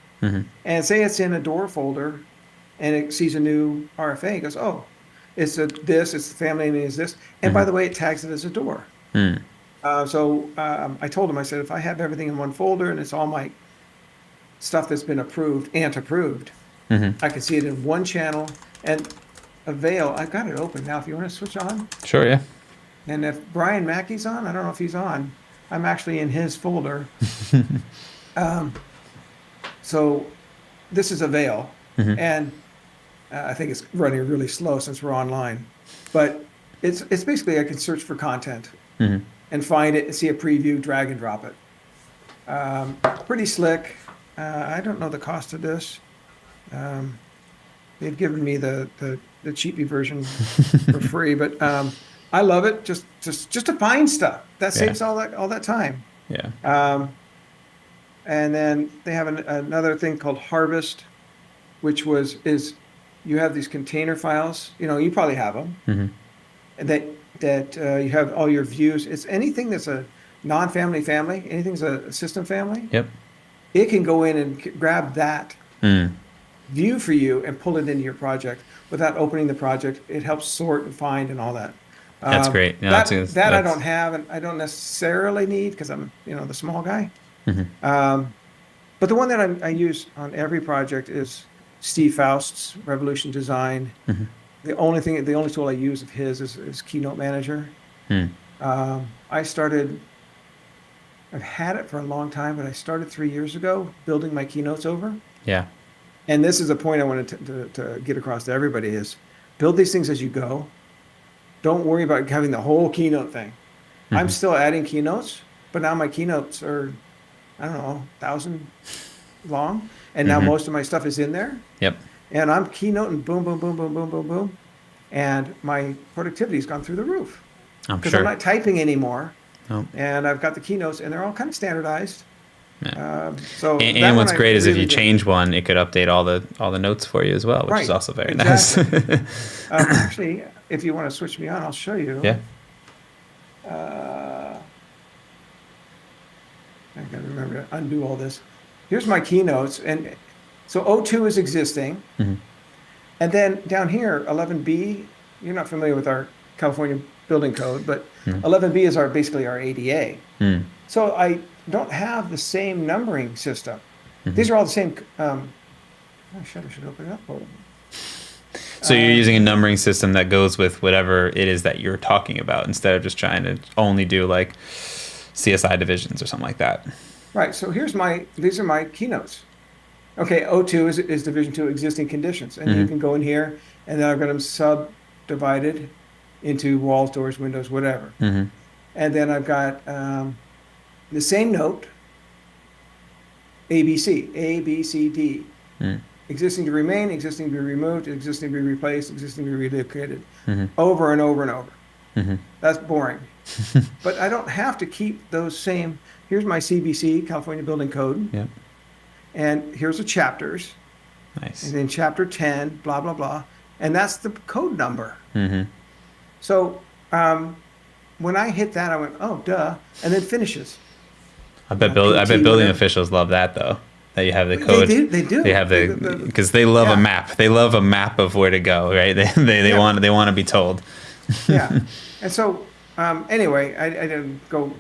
and say it's in a door folder, and it sees a new RFA. It goes, it's the family name is this, and by the way, it tags it as a door. So I told him, I said, if I have everything in one folder and it's all my stuff that's been approved, I can see it in one channel. And a veil, I've got it open now if you want to switch on. Sure, yeah. And if Brian Mackey's on, I don't know if he's on. I'm actually in his folder. So this is a veil. And I think it's running really slow since we're online. But it's basically I can search for content and find it, see a preview, drag and drop it. Pretty slick. I don't know the cost of this. They've given me the cheapy version for free, but I love it. Just to find stuff that saves all that time. Yeah. And then they have another thing called Harvest, which is you have these container files. You probably have them. That you have all your views. It's anything that's a non-family family. Anything's a system family. Yep. It can go in and grab that view for you and pull it into your project without opening the project. It helps sort and find and all that. That's great. Yeah, that I don't have, and I don't necessarily need because I'm the small guy. But the one that I use on every project is Steve Faust's Revolution Design. The only tool I use of his is Keynote Manager. I've had it for a long time, but I started 3 years ago building my keynotes over. Yeah. And this is a point I wanted to get across to everybody is build these things as you go. Don't worry about having the whole keynote thing. I'm still adding keynotes, but now my keynotes are, 1,000 long. And now most of my stuff is in there. Yep. And I'm keynoting boom, boom, boom, boom, boom, boom, boom. And my productivity's gone through the roof. Because I'm not typing anymore. Oh. And I've got the keynotes, and they're all kind of standardized. Yeah. And what's great is if you change one, it could update all the notes for you as well, which is also very nice. Actually, if you want to switch me on, I'll show you. Yeah. I got to remember to undo all this. Here's my keynotes, and so O2 is existing, and then down here, 11B. You're not familiar with our California building code, but 11B is basically our ADA. So I don't have the same numbering system. These are all the same. I should open it up. So you're using a numbering system that goes with whatever it is that you're talking about instead of just trying to only do like CSI divisions or something like that. Right. So these are my keynotes. Okay, O2 is Division 2 existing conditions, and you can go in here, and then I've got them subdivided into walls, doors, windows, whatever. And then I've got the same note, ABC, A, B, C, D. Existing to remain, existing to be removed, existing to be replaced, existing to be relocated, over and over and over. That's boring. But I don't have to keep those same. Here's my CBC, California Building Code. Yep. And here's the chapters. Nice. And then chapter 10, blah, blah, blah. And that's the code number. So when I hit that, I went, oh, duh. And then finishes. I bet building officials love that, though. That you have the code. They do. They have because they love a map. They love a map of where to go, right? They want to be told. Yeah. And so anyway, I didn't go.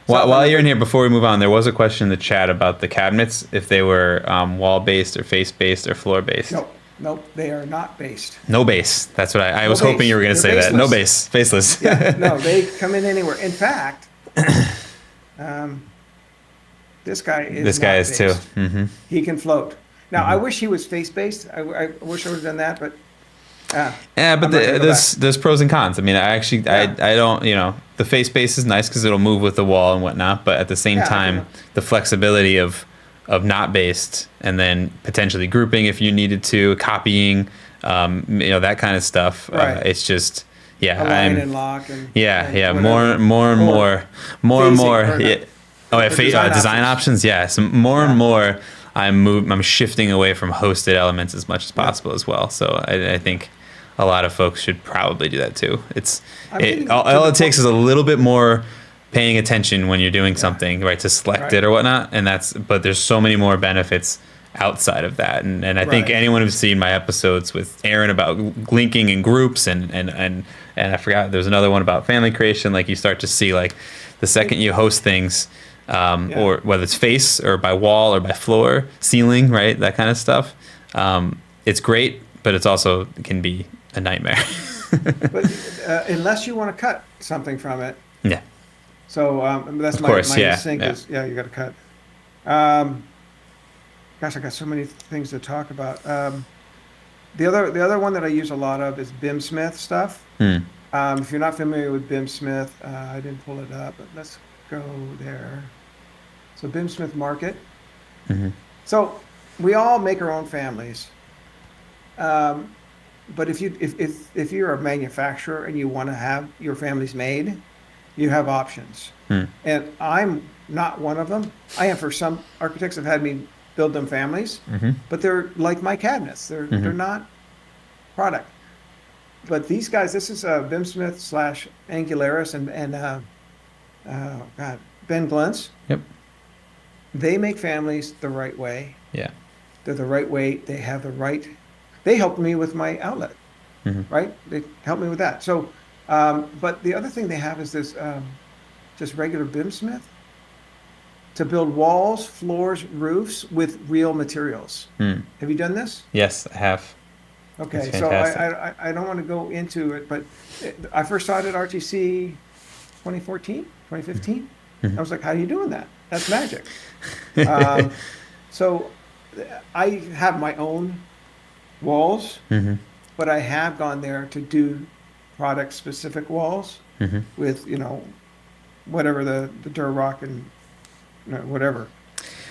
While you're in here, before we move on, there was a question in the chat about the cabinets, if they were wall-based or face-based or floor-based. Nope, they are not based. No base. That's what I was hoping you were going to say baseless. that. No base. Faceless. Yeah, no, they come in anywhere. In fact, this guy is based. Too. He can float. Now, I wish he was face-based. I wish I would have done that, but... but there's pros and cons. I mean, I don't, the face base is nice because it'll move with the wall and whatnot, but at the same time, the flexibility of not based and then potentially grouping if you needed to, copying, that kind of stuff. Right. It's just, align and lock and more and more. Design options. Yeah. So more and more I'm shifting away from hosted elements as much as possible as well. So I think a lot of folks should probably do that too. All it takes is a little bit more paying attention when you're doing something, right, to select it or whatnot. But there's so many more benefits outside of that. And I think anyone who's seen my episodes with Aaron about linking in groups and I forgot there's another one about family creation. Like you start to see like the second you host things, or whether it's face or by wall or by floor, ceiling, right, that kind of stuff. it's great, but it's also can be a nightmare. But unless you want to cut something from it. Yeah. So that's Of my course, yeah, instinct yeah. is, you got to cut. Gosh, I got so many things to talk about. The other one that I use a lot of is BIM Smith stuff. If you're not familiar with BIM Smith, I didn't pull it up, but let's go there. So BIM Smith Market. So we all make our own families. But if you're a manufacturer and you want to have your families made, you have options. And I'm not one of them. I am for some architects have had me build them families, but they're like my cabinets. They're not product. But these guys, this is BIM Smith / Angularis and Ben Glentz. Yep. They make families the right way. Yeah. They're the right weight. They have the right. They helped me with my outlet, right? They helped me with that. So, but the other thing they have is this just regular BIM Smith to build walls, floors, roofs with real materials. Have you done this? Yes, I have. Okay, That's so fantastic. I don't want to go into it, but I first saw it at RTC 2014, 2015. I was like, how are you doing that? That's magic. So I have my own walls, but I have gone there to do product specific walls with, whatever the Durock and whatever.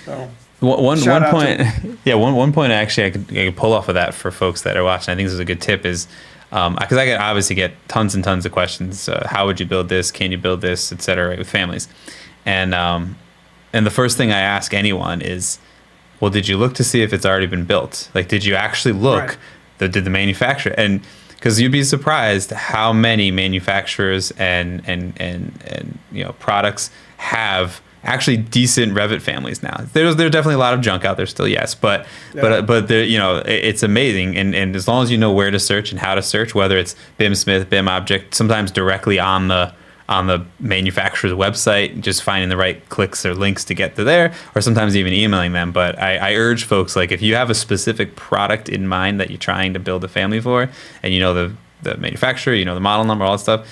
So One shout out point, to- one point actually I could pull off of that for folks that are watching. I think this is a good tip is because I obviously get tons and tons of questions. How would you build this? Can you build this, et cetera, right, with families? And the first thing I ask anyone is, well, did you look to see if it's already been built? Like, did you actually look? Right. Did the manufacturer? And because you'd be surprised how many manufacturers and products have actually decent Revit families now. There's definitely a lot of junk out there still, yes, but there, it's amazing. And as long as you know where to search and how to search, whether it's BIM Smith, BIM Object, sometimes directly on the manufacturer's website, just finding the right clicks or links to get to there, or sometimes even emailing them. But I urge folks, like if you have a specific product in mind that you're trying to build a family for, and you know the manufacturer, the model number, all that stuff,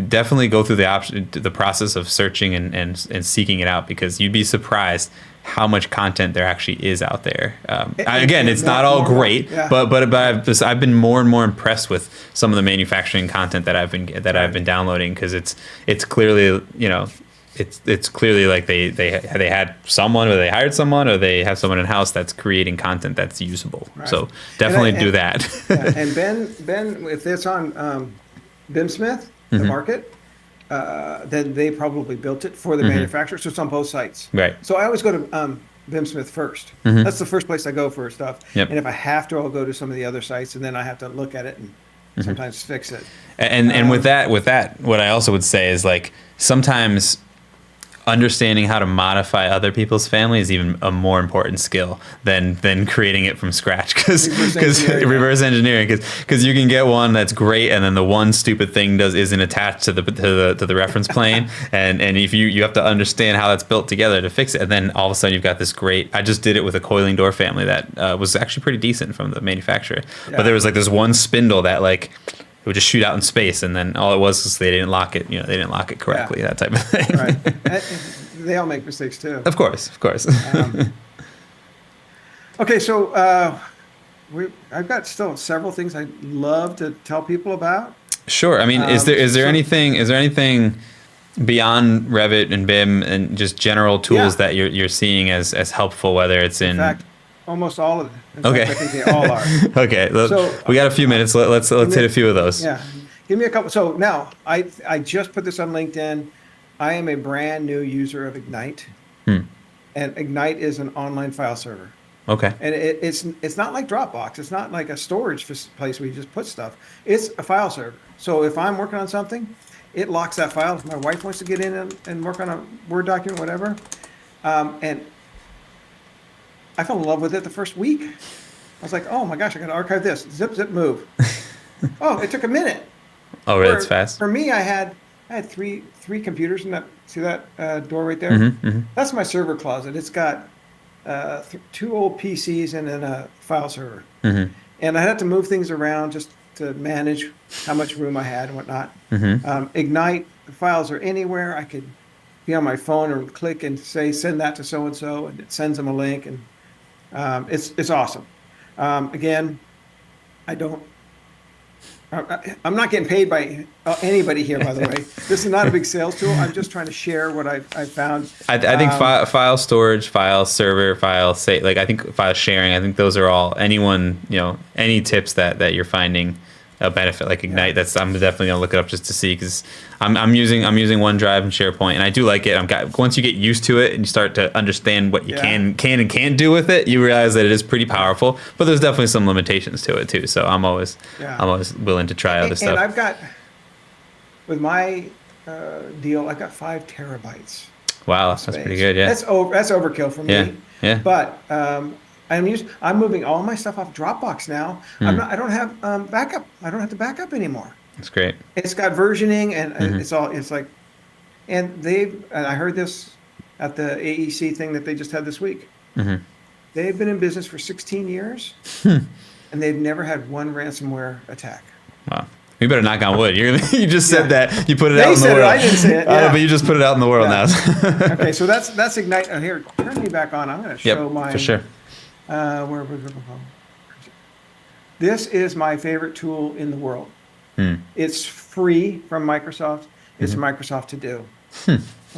definitely go through the process of searching and seeking it out, because you'd be surprised how much content there actually is out there. Again, it's not all great, but I've been more and more impressed with some of the manufacturing content that I've been downloading, because it's clearly it's clearly like they had someone, or they hired someone, or they have someone in house that's creating content that's usable. Right. So definitely do that. And Ben, if it's on BIM Smith, the market, then they probably built it for the manufacturer, so it's on both sites. Right. So I always go to BIM Smith first. That's the first place I go for stuff. Yep. And if I have to, I'll go to some of the other sites, and then I have to look at it and sometimes fix it. And with that, what I also would say is, like, sometimes understanding how to modify other people's family is even a more important skill than creating it from scratch, because reverse engineering, because you can get one that's great, and then the one stupid thing isn't attached to the reference plane, and if you have to understand how that's built together to fix it, and then all of a sudden you've got this great. I just did it with a coiling door family that was actually pretty decent from the manufacturer, but there was like this one spindle that it would just shoot out in space, and then all it was they didn't lock it. They didn't lock it correctly. That type of thing. Right. They all make mistakes too. Of course. Okay, so I've got still several things I'd love to tell people about. Sure. I mean, is there anything beyond Revit and BIM and just general tools that you're seeing as helpful, whether it's in fact, almost all of them. Okay. I think they all are. Okay. So, we got a few minutes. Let's hit a few of those. Yeah. Give me a couple. So now I just put this on LinkedIn. I am a brand new user of Ignite. And Ignite is an online file server. Okay. And it's not like Dropbox. It's not like a storage place where you just put stuff. It's a file server. So if I'm working on something, it locks that file. If my wife wants to get in and work on a Word document, whatever, and I fell in love with it the first week. I was like, oh my gosh, I got to archive this. Zip, move. Oh, it took a minute. Oh, really? It's fast. For me, I had three computers in that. See that door right there? That's my server closet. It's got two old PCs and then a file server. Mm-hmm. And I had to move things around just to manage how much room I had and whatnot. Mm-hmm. Ignite, the files are anywhere. I could be on my phone or click and say, send that to so-and-so, and it sends them a link. And it's awesome. Again, I'm not getting paid by anybody here, by the way. This is not a big sales tool. I'm just trying to share what I've found. I think file storage, file server, I think file sharing, I think those are all any tips that you're finding a benefit like Ignite. I'm definitely gonna look it up just to see, because I'm using OneDrive and SharePoint, and I do like it. Once you get used to it and you start to understand what you can and can't do with it, you realize that it is pretty powerful. But there's definitely some limitations to it too. So I'm always willing to try other stuff. And I've got, with my deal, I've got 5 terabytes. Wow, that's pretty good. Yeah, that's overkill for me. Yeah. But I'm moving all my stuff off Dropbox now. I don't have backup. I don't have to back up anymore. That's great. It's got versioning, and it's like, and I heard this at the AEC thing that they just had this week. Mm-hmm. They've been in business for 16 years, and they've never had one ransomware attack. Wow. You better knock on wood. You just said that. You put it out in the world. I didn't say it. But you just put it out in the world now. Okay, so that's Ignite. Here, turn me back on. I'm going to show my. For sure. This is my favorite tool in the world. It's free from Microsoft. It's Microsoft To Do.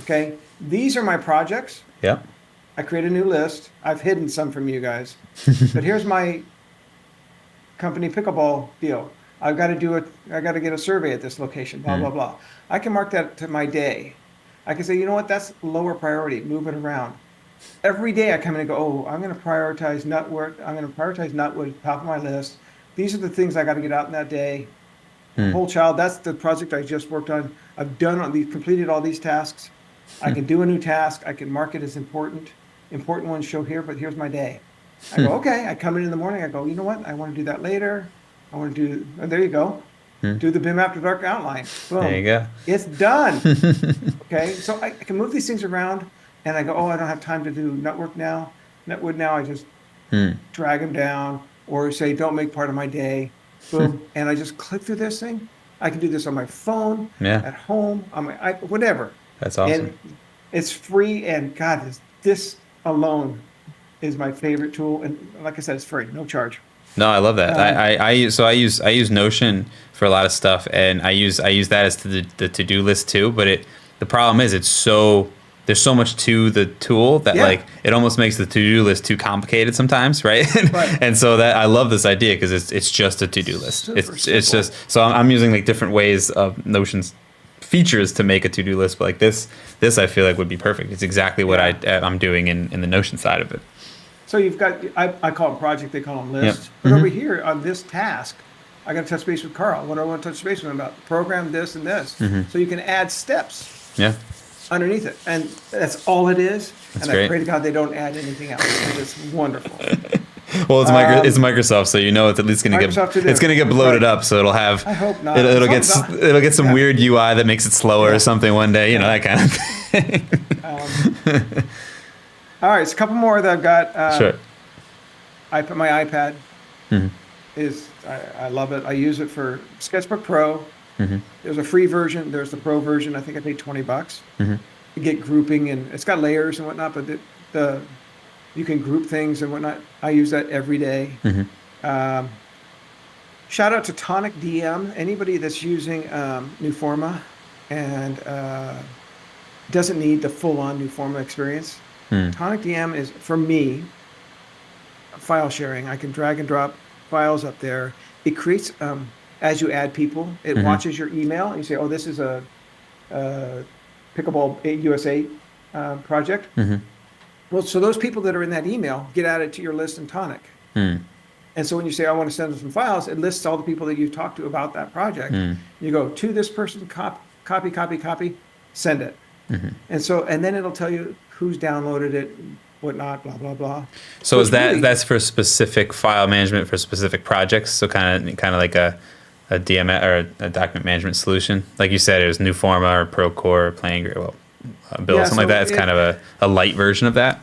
Okay, these are my projects. Yeah. I create a new list. I've hidden some from you guys, but here's my company pickleball deal. I got to get a survey at this location. Blah blah blah. I can mark that to my day. I can say, you know what, that's lower priority. Move it around. Every day I come in and go, oh, I'm going to prioritize nutwork. I'm going to prioritize nutwood, top of my list. These are the things I got to get out in that day. Whole child, that's the project I just worked on. I've completed all these tasks. I can do a new task. I can mark it as important. Important ones show here, but here's my day. I go, okay. I come in the morning. I go, you know what? I want to do that later. I want to do, there you go. Do the BIM After Dark outline. Boom. There you go. It's done. Okay, so I can move these things around, and I go, oh, I don't have time to do nutwood now. I just drag them down, or say, don't make part of my day. Boom, and I just click through this thing. I can do this on my phone, at home, on my iPad, whatever. That's awesome. And it's free, and God, this alone is my favorite tool. And like I said, it's free, no charge. No, I love that. I use Notion for a lot of stuff, and I use that as the to-do list too. But the problem is there's so much to the tool that like it almost makes the to-do list too complicated sometimes, right? And so that I love this idea because it's just a to-do list. It's just so I'm using like different ways of Notion's features to make a to-do list, but like this I feel like would be perfect. It's exactly what I'm doing in the Notion side of it. So you've got, I call them project, they call them lists. But over here on this task, I got to touch base with Carl. What do I want to touch base with him about? Program this and this. So you can add steps underneath it. And that's all it is. That's and great. I pray to God they don't add anything else. It's wonderful. Well, it's Microsoft, so you know it's at least going to get bloated up. So it'll have. I hope not. It'll get some weird UI that makes it slower or something one day. You know, that kind of thing. All right, it's a couple more that I've got. Sure. My iPad I love it. I use it for Sketchbook Pro. There's a free version. There's the Pro version. I think I paid $20. You get grouping, and it's got layers and whatnot, but you can group things and whatnot. I use that every day. Shout out to Tonic DM. Anybody that's using Newforma and doesn't need the full-on Newforma experience. Tonic DM is, for me, file sharing. I can drag and drop files up there. It creates, as you add people, it watches your email, and you say, oh, this is a Pickleball USA project. Well, so those people that are in that email get added to your list in Tonic. And so when you say, I want to send them some files, it lists all the people that you've talked to about that project. You go to this person, copy, send it. And then it'll tell you who's downloaded it, whatnot, blah, blah, blah. So is that's for specific file management for specific projects? So kind of like a DMS or a document management solution? Like you said, it was Newforma or Procore or PlanGrid, Build, something like that. It's kind of a light version of that.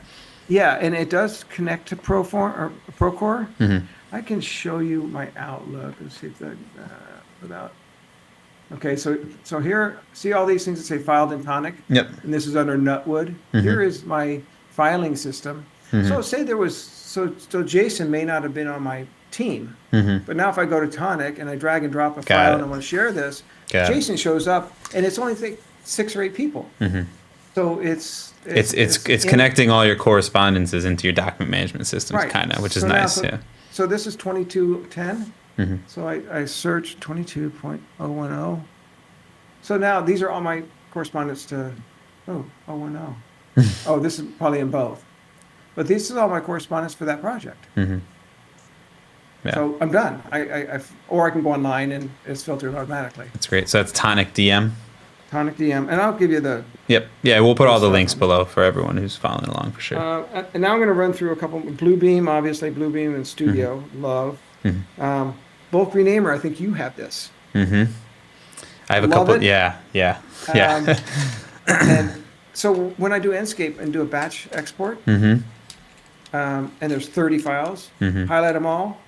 Yeah, and it does connect to Procore. Mm-hmm. I can show you my Outlook. Let's see if that without. Okay, so here, see all these things that say filed in Tonic, Yep. and this is under Nutwood. Here is my filing system. So say there was so Jason may not have been on my team, but now if I go to Tonic and I drag and drop a file it. and I want to share this, Got it. Jason shows up, and it's only 6 or 8 people. So it's connecting all your correspondences into your document management systems, Right. kind of, which is So now- nice. so- Yeah. So this is 2210. So I search 22.010. So now these are all my correspondence to 010. Oh, this is probably in both. But this is all my correspondence for that project. Yeah. So I'm done. Or I can go online and it's filtered automatically. That's great. So that's Tonic DM. Tonic DM, and I'll give you the. Yep. Yeah, we'll put all the links below for everyone who's following along for sure. And now I'm going to run through a couple. Bluebeam, obviously, Bluebeam and Studio, love. Bulk Renamer, I think you have this. I have a Love couple. it. Yeah. And so when I do Enscape and do a batch export, and there's 30 files, highlight them all,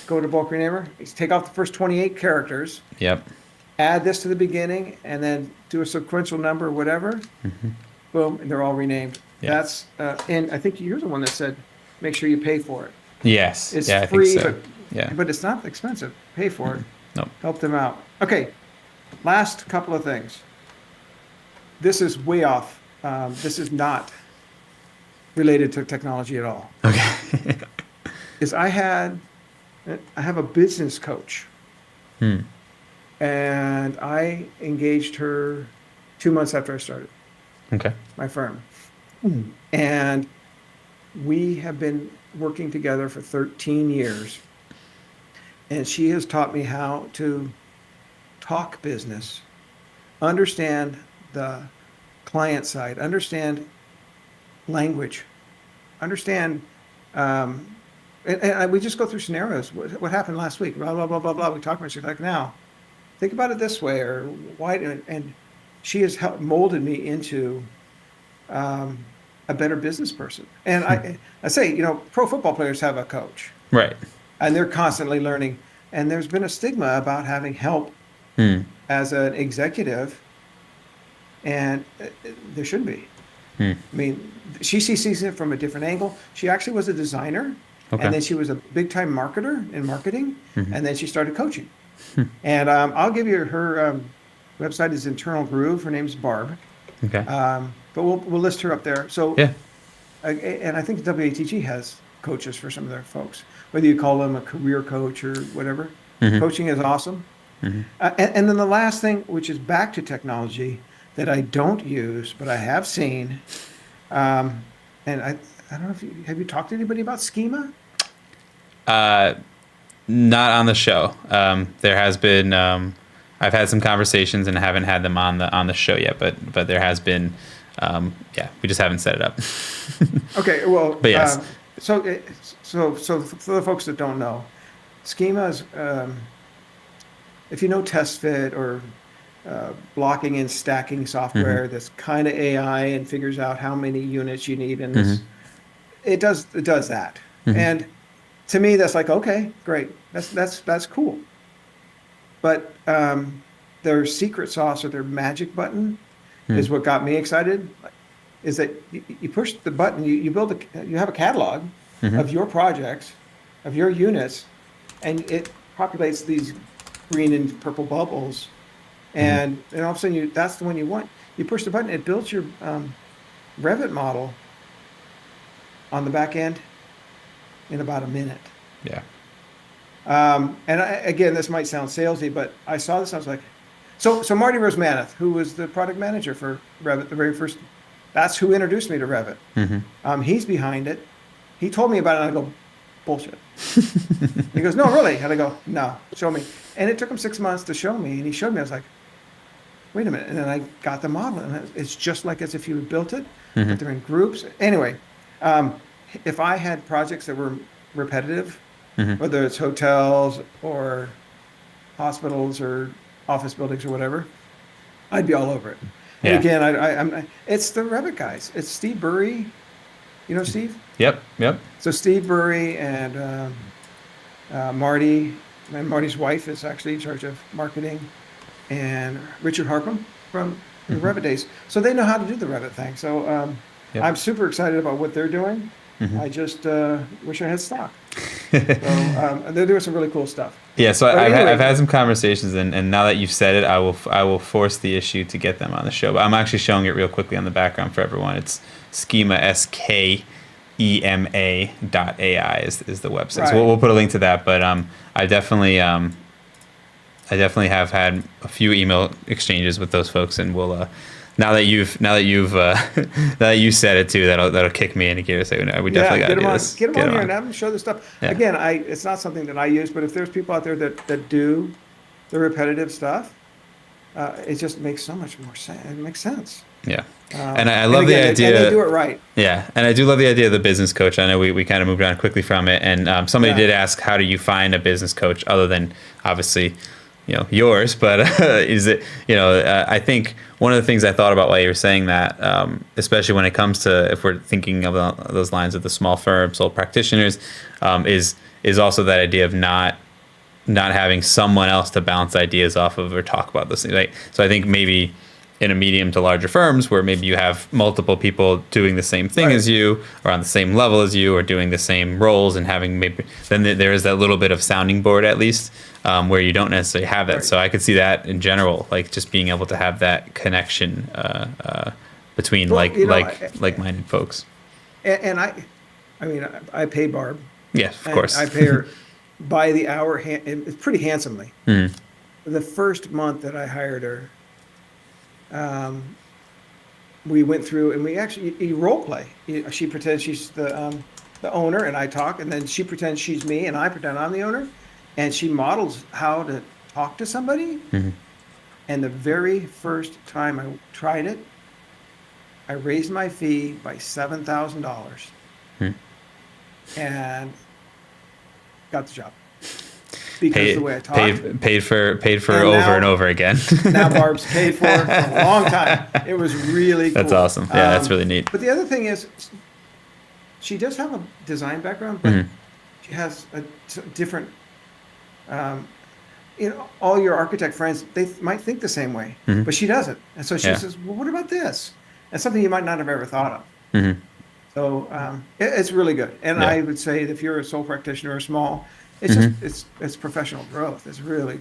go to Bulk Renamer, take off the first 28 characters, Yep. add this to the beginning, and then do a sequential number or whatever. Boom, and they're all renamed. Yeah. That's and I think you're the one that said, make sure you pay for it. Yes. It's yeah, free, I think so. but it's not expensive. Pay for it. Nope. Help them out. Okay, last couple of things. This is way off. This is not related to technology at all. Okay. I have a business coach, and I engaged her 2 months after I started Okay. my firm, and we have been working together for 13 years, and she has taught me how to talk business, understand the client side, understand language, understand, and we just go through scenarios. What happened last week? Blah, blah, blah, blah, blah. We talk about it. She's like, now, think about it this way, or why, and she has helped molded me into a better business person. And I say, pro football players have a coach, Right. and they're constantly learning. And there's been a stigma about having help as an executive, and there should be. I mean, she sees it from a different angle. She actually was a designer, Okay. and then she was a big-time marketer in marketing, and then she started coaching. And I'll give you her website is Internal Groove. Her name's Barb. Okay. But we'll list her up there. So, Yeah. and I think WATG has coaches for some of their folks, whether you call them a career coach or whatever. Coaching is awesome. And then the last thing, which is back to technology that I don't use, but I have seen, and I don't know if have you talked to anybody about schema? Not on the show. There has been. I've had some conversations and haven't had them on the show yet, but there has been. We just haven't set it up. Okay, well, But yes. So for the folks that don't know, schema is if you know test fit or blocking and stacking software that's kind of AI and figures out how many units you need in this, it does that. And to me, that's like, okay, great, that's cool. But their secret sauce or their magic button is what got me excited. Is that you push the button, you have a catalog of your projects, of your units, and it populates these green and purple bubbles, and all of a sudden that's the one you want. You push the button, it builds your Revit model on the back end in about a minute. Yeah. And again, this might sound salesy, but I saw this, I was like, so Marty Rosmanath, who was the product manager for Revit, the very first, that's who introduced me to Revit. He's behind it. He told me about it, and I go, bullshit. He goes, no, really? And I go, no, show me. And it took him 6 months to show me, and he showed me. I was like, wait a minute. And then I got the model, and it's just like as if you had built it, but they're in groups. Anyway, if I had projects that were repetitive, whether it's hotels or hospitals or office buildings or whatever, I'd be all over it. Yeah. And again, it's the Revit guys. It's Steve Burry, You know Steve? Yep. So Steve Burry and Marty, and Marty's wife is actually in charge of marketing, and Richard Harpham from the Revit days. So they know how to do the Revit thing. So Yep. I'm super excited about what they're doing. I just wish I had stock. So they're doing some really cool stuff. Yeah, so But anyway, I've had some conversations, and now that you've said it, I will force the issue to get them on the show. But I'm actually showing it real quickly on the background for everyone. It's schema skema.ai is the website. Right. So we'll put a link to that. But I definitely have had a few email exchanges with those folks, and we'll now that you've said it too, that'll kick me into gear. So we definitely got to do this. Get them on here and have them show this stuff. Yeah. Again, it's not something that I use, but if there's people out there that do the repetitive stuff, it just makes so much more sense. It makes sense. Yeah. And I love the idea. And they do it right. Yeah, and I do love the idea of the business coach. I know we kind of moved on quickly from it, and somebody did ask, how do you find a business coach other than obviously, yours? But is it, I think one of the things I thought about while you were saying that, especially when it comes to, if we're thinking of those lines of the small firm, sole practitioners, is also that idea of not having someone else to bounce ideas off of or talk about those things. Right? So I think maybe in a medium to larger firms where maybe you have multiple people doing the same thing as you, or on the same level as you, or doing the same roles, and having then there is that little bit of sounding board at least, where you don't necessarily have that. Right. So I could see that in general, like just being able to have that connection between like-minded folks. And I pay Barb. Yes, of course. I pay her by the hour. It's pretty handsomely. Mm. The first month that I hired her, we went through and we actually role play. She pretends she's the owner, and I talk, and then she pretends she's me, and I pretend I'm the owner, and she models how to talk to somebody. Mm-hmm. And the very first time I tried it, I raised my fee by $7,000, and got the job. Because the way I talk. Paid for over and over again. Now Barb's paid for a long time. It was really cool. That's awesome. Yeah, that's really neat. But the other thing is, she does have a design background, but she has a different, all your architect friends, they might think the same way, but she doesn't. And so she says, well, what about this? And something you might not have ever thought of. Mm-hmm. So it's really good. And I would say that if you're a sole practitioner or small, it's just it's professional growth. It's really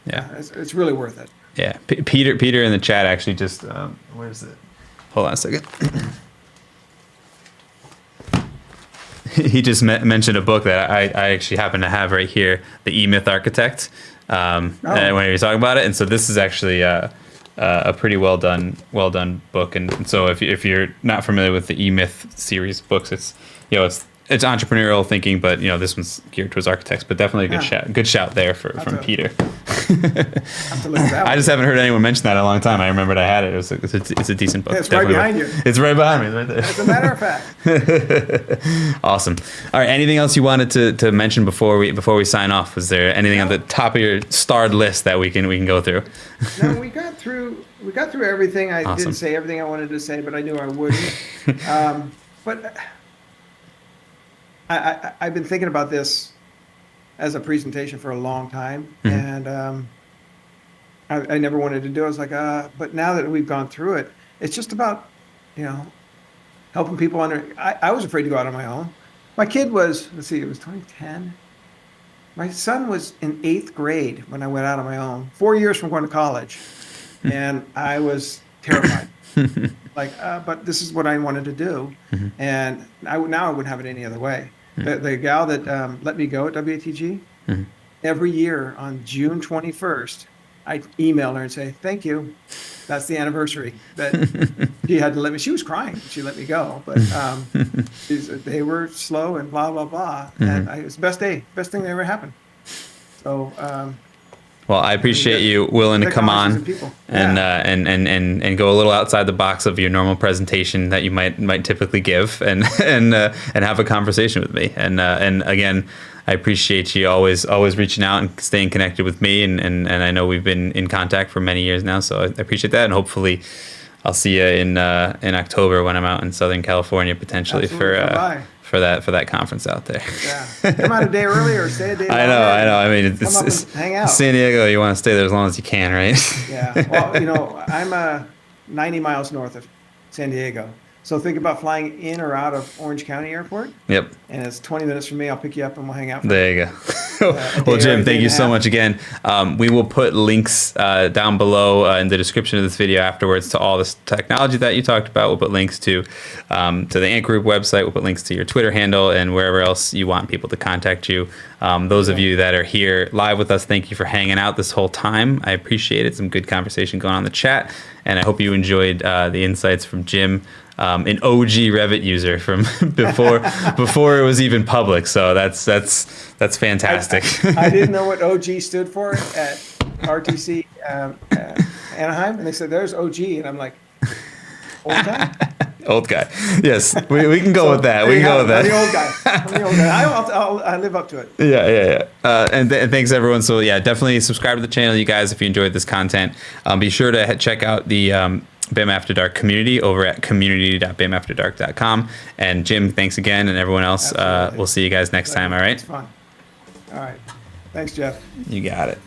it's really worth it. Yeah, Peter in the chat actually just where is it? Hold on a second. He just mentioned a book that I actually happen to have right here, The E-Myth Architect. When he was talking about it, and so this is actually a pretty well done book. And so if you're not familiar with the E-Myth series of books, it's it's entrepreneurial thinking, but this one's geared towards architects. But definitely a good shout there from Peter. I just haven't heard anyone mention that in a long time. I remembered I had it. It's a decent book. It's definitely right behind you. It's right behind me. It's right there. As a matter of fact. Awesome. All right. Anything else you wanted to mention before we sign off? Was there anything on the top of your starred list that we can go through? No, we got through everything. I didn't say everything I wanted to say, but I knew I wouldn't. But I've been thinking about this as a presentation for a long time, and I never wanted to do it. I was like, but now that we've gone through it, it's just about, helping people I was afraid to go out on my own. My kid was, it was 2010. My son was in 8th grade when I went out on my own, 4 years from going to college, and I was terrified. But this is what I wanted to do, and I wouldn't have it any other way. The gal that let me go at WATG, every year on June 21st, I email her and say, thank you. That's the anniversary that she had to let me. She was crying. She let me go, but they were slow and blah blah blah. And it was the best thing that ever happened. So. Well, I appreciate you willing to come on and go a little outside the box of your normal presentation that you might typically give, and have a conversation with me. And again, I appreciate you always reaching out and staying connected with me. And I know we've been in contact for many years now, so I appreciate that. And hopefully, I'll see you in October when I'm out in Southern California potentially for that conference out there. Yeah, come out a day early or stay a day longer. I know. I mean, it's hang out. San Diego. You want to stay there as long as you can, right? Yeah. Well, I'm 90 miles north of San Diego. So think about flying in or out of Orange County Airport. Yep. And it's 20 minutes from me. I'll pick you up and we'll hang out. There you go. Well, Jim, thank you so much again. We will put links down below in the description of this video afterwards to all this technology that you talked about. We'll put links to the Ant Group website. We'll put links to your Twitter handle and wherever else you want people to contact you. Those of you that are here live with us, thank you for hanging out this whole time. I appreciate it. Some good conversation going on in the chat. And I hope you enjoyed the insights from Jim. An OG Revit user from before it was even public. So that's fantastic. I didn't know what OG stood for at RTC Anaheim, and they said there's OG, and I'm like, old guy. Old guy. Yes, we can go with that. We can go with that. I'm the old guy. I live up to it. Yeah. And thanks everyone. So yeah, definitely subscribe to the channel, you guys, if you enjoyed this content. Be sure to check out the BIM After Dark community over at community.bimafterdark.com. And Jim, thanks again, and everyone else. We'll see you guys next time. All right. It's fun. All right. Thanks, Jeff. You got it.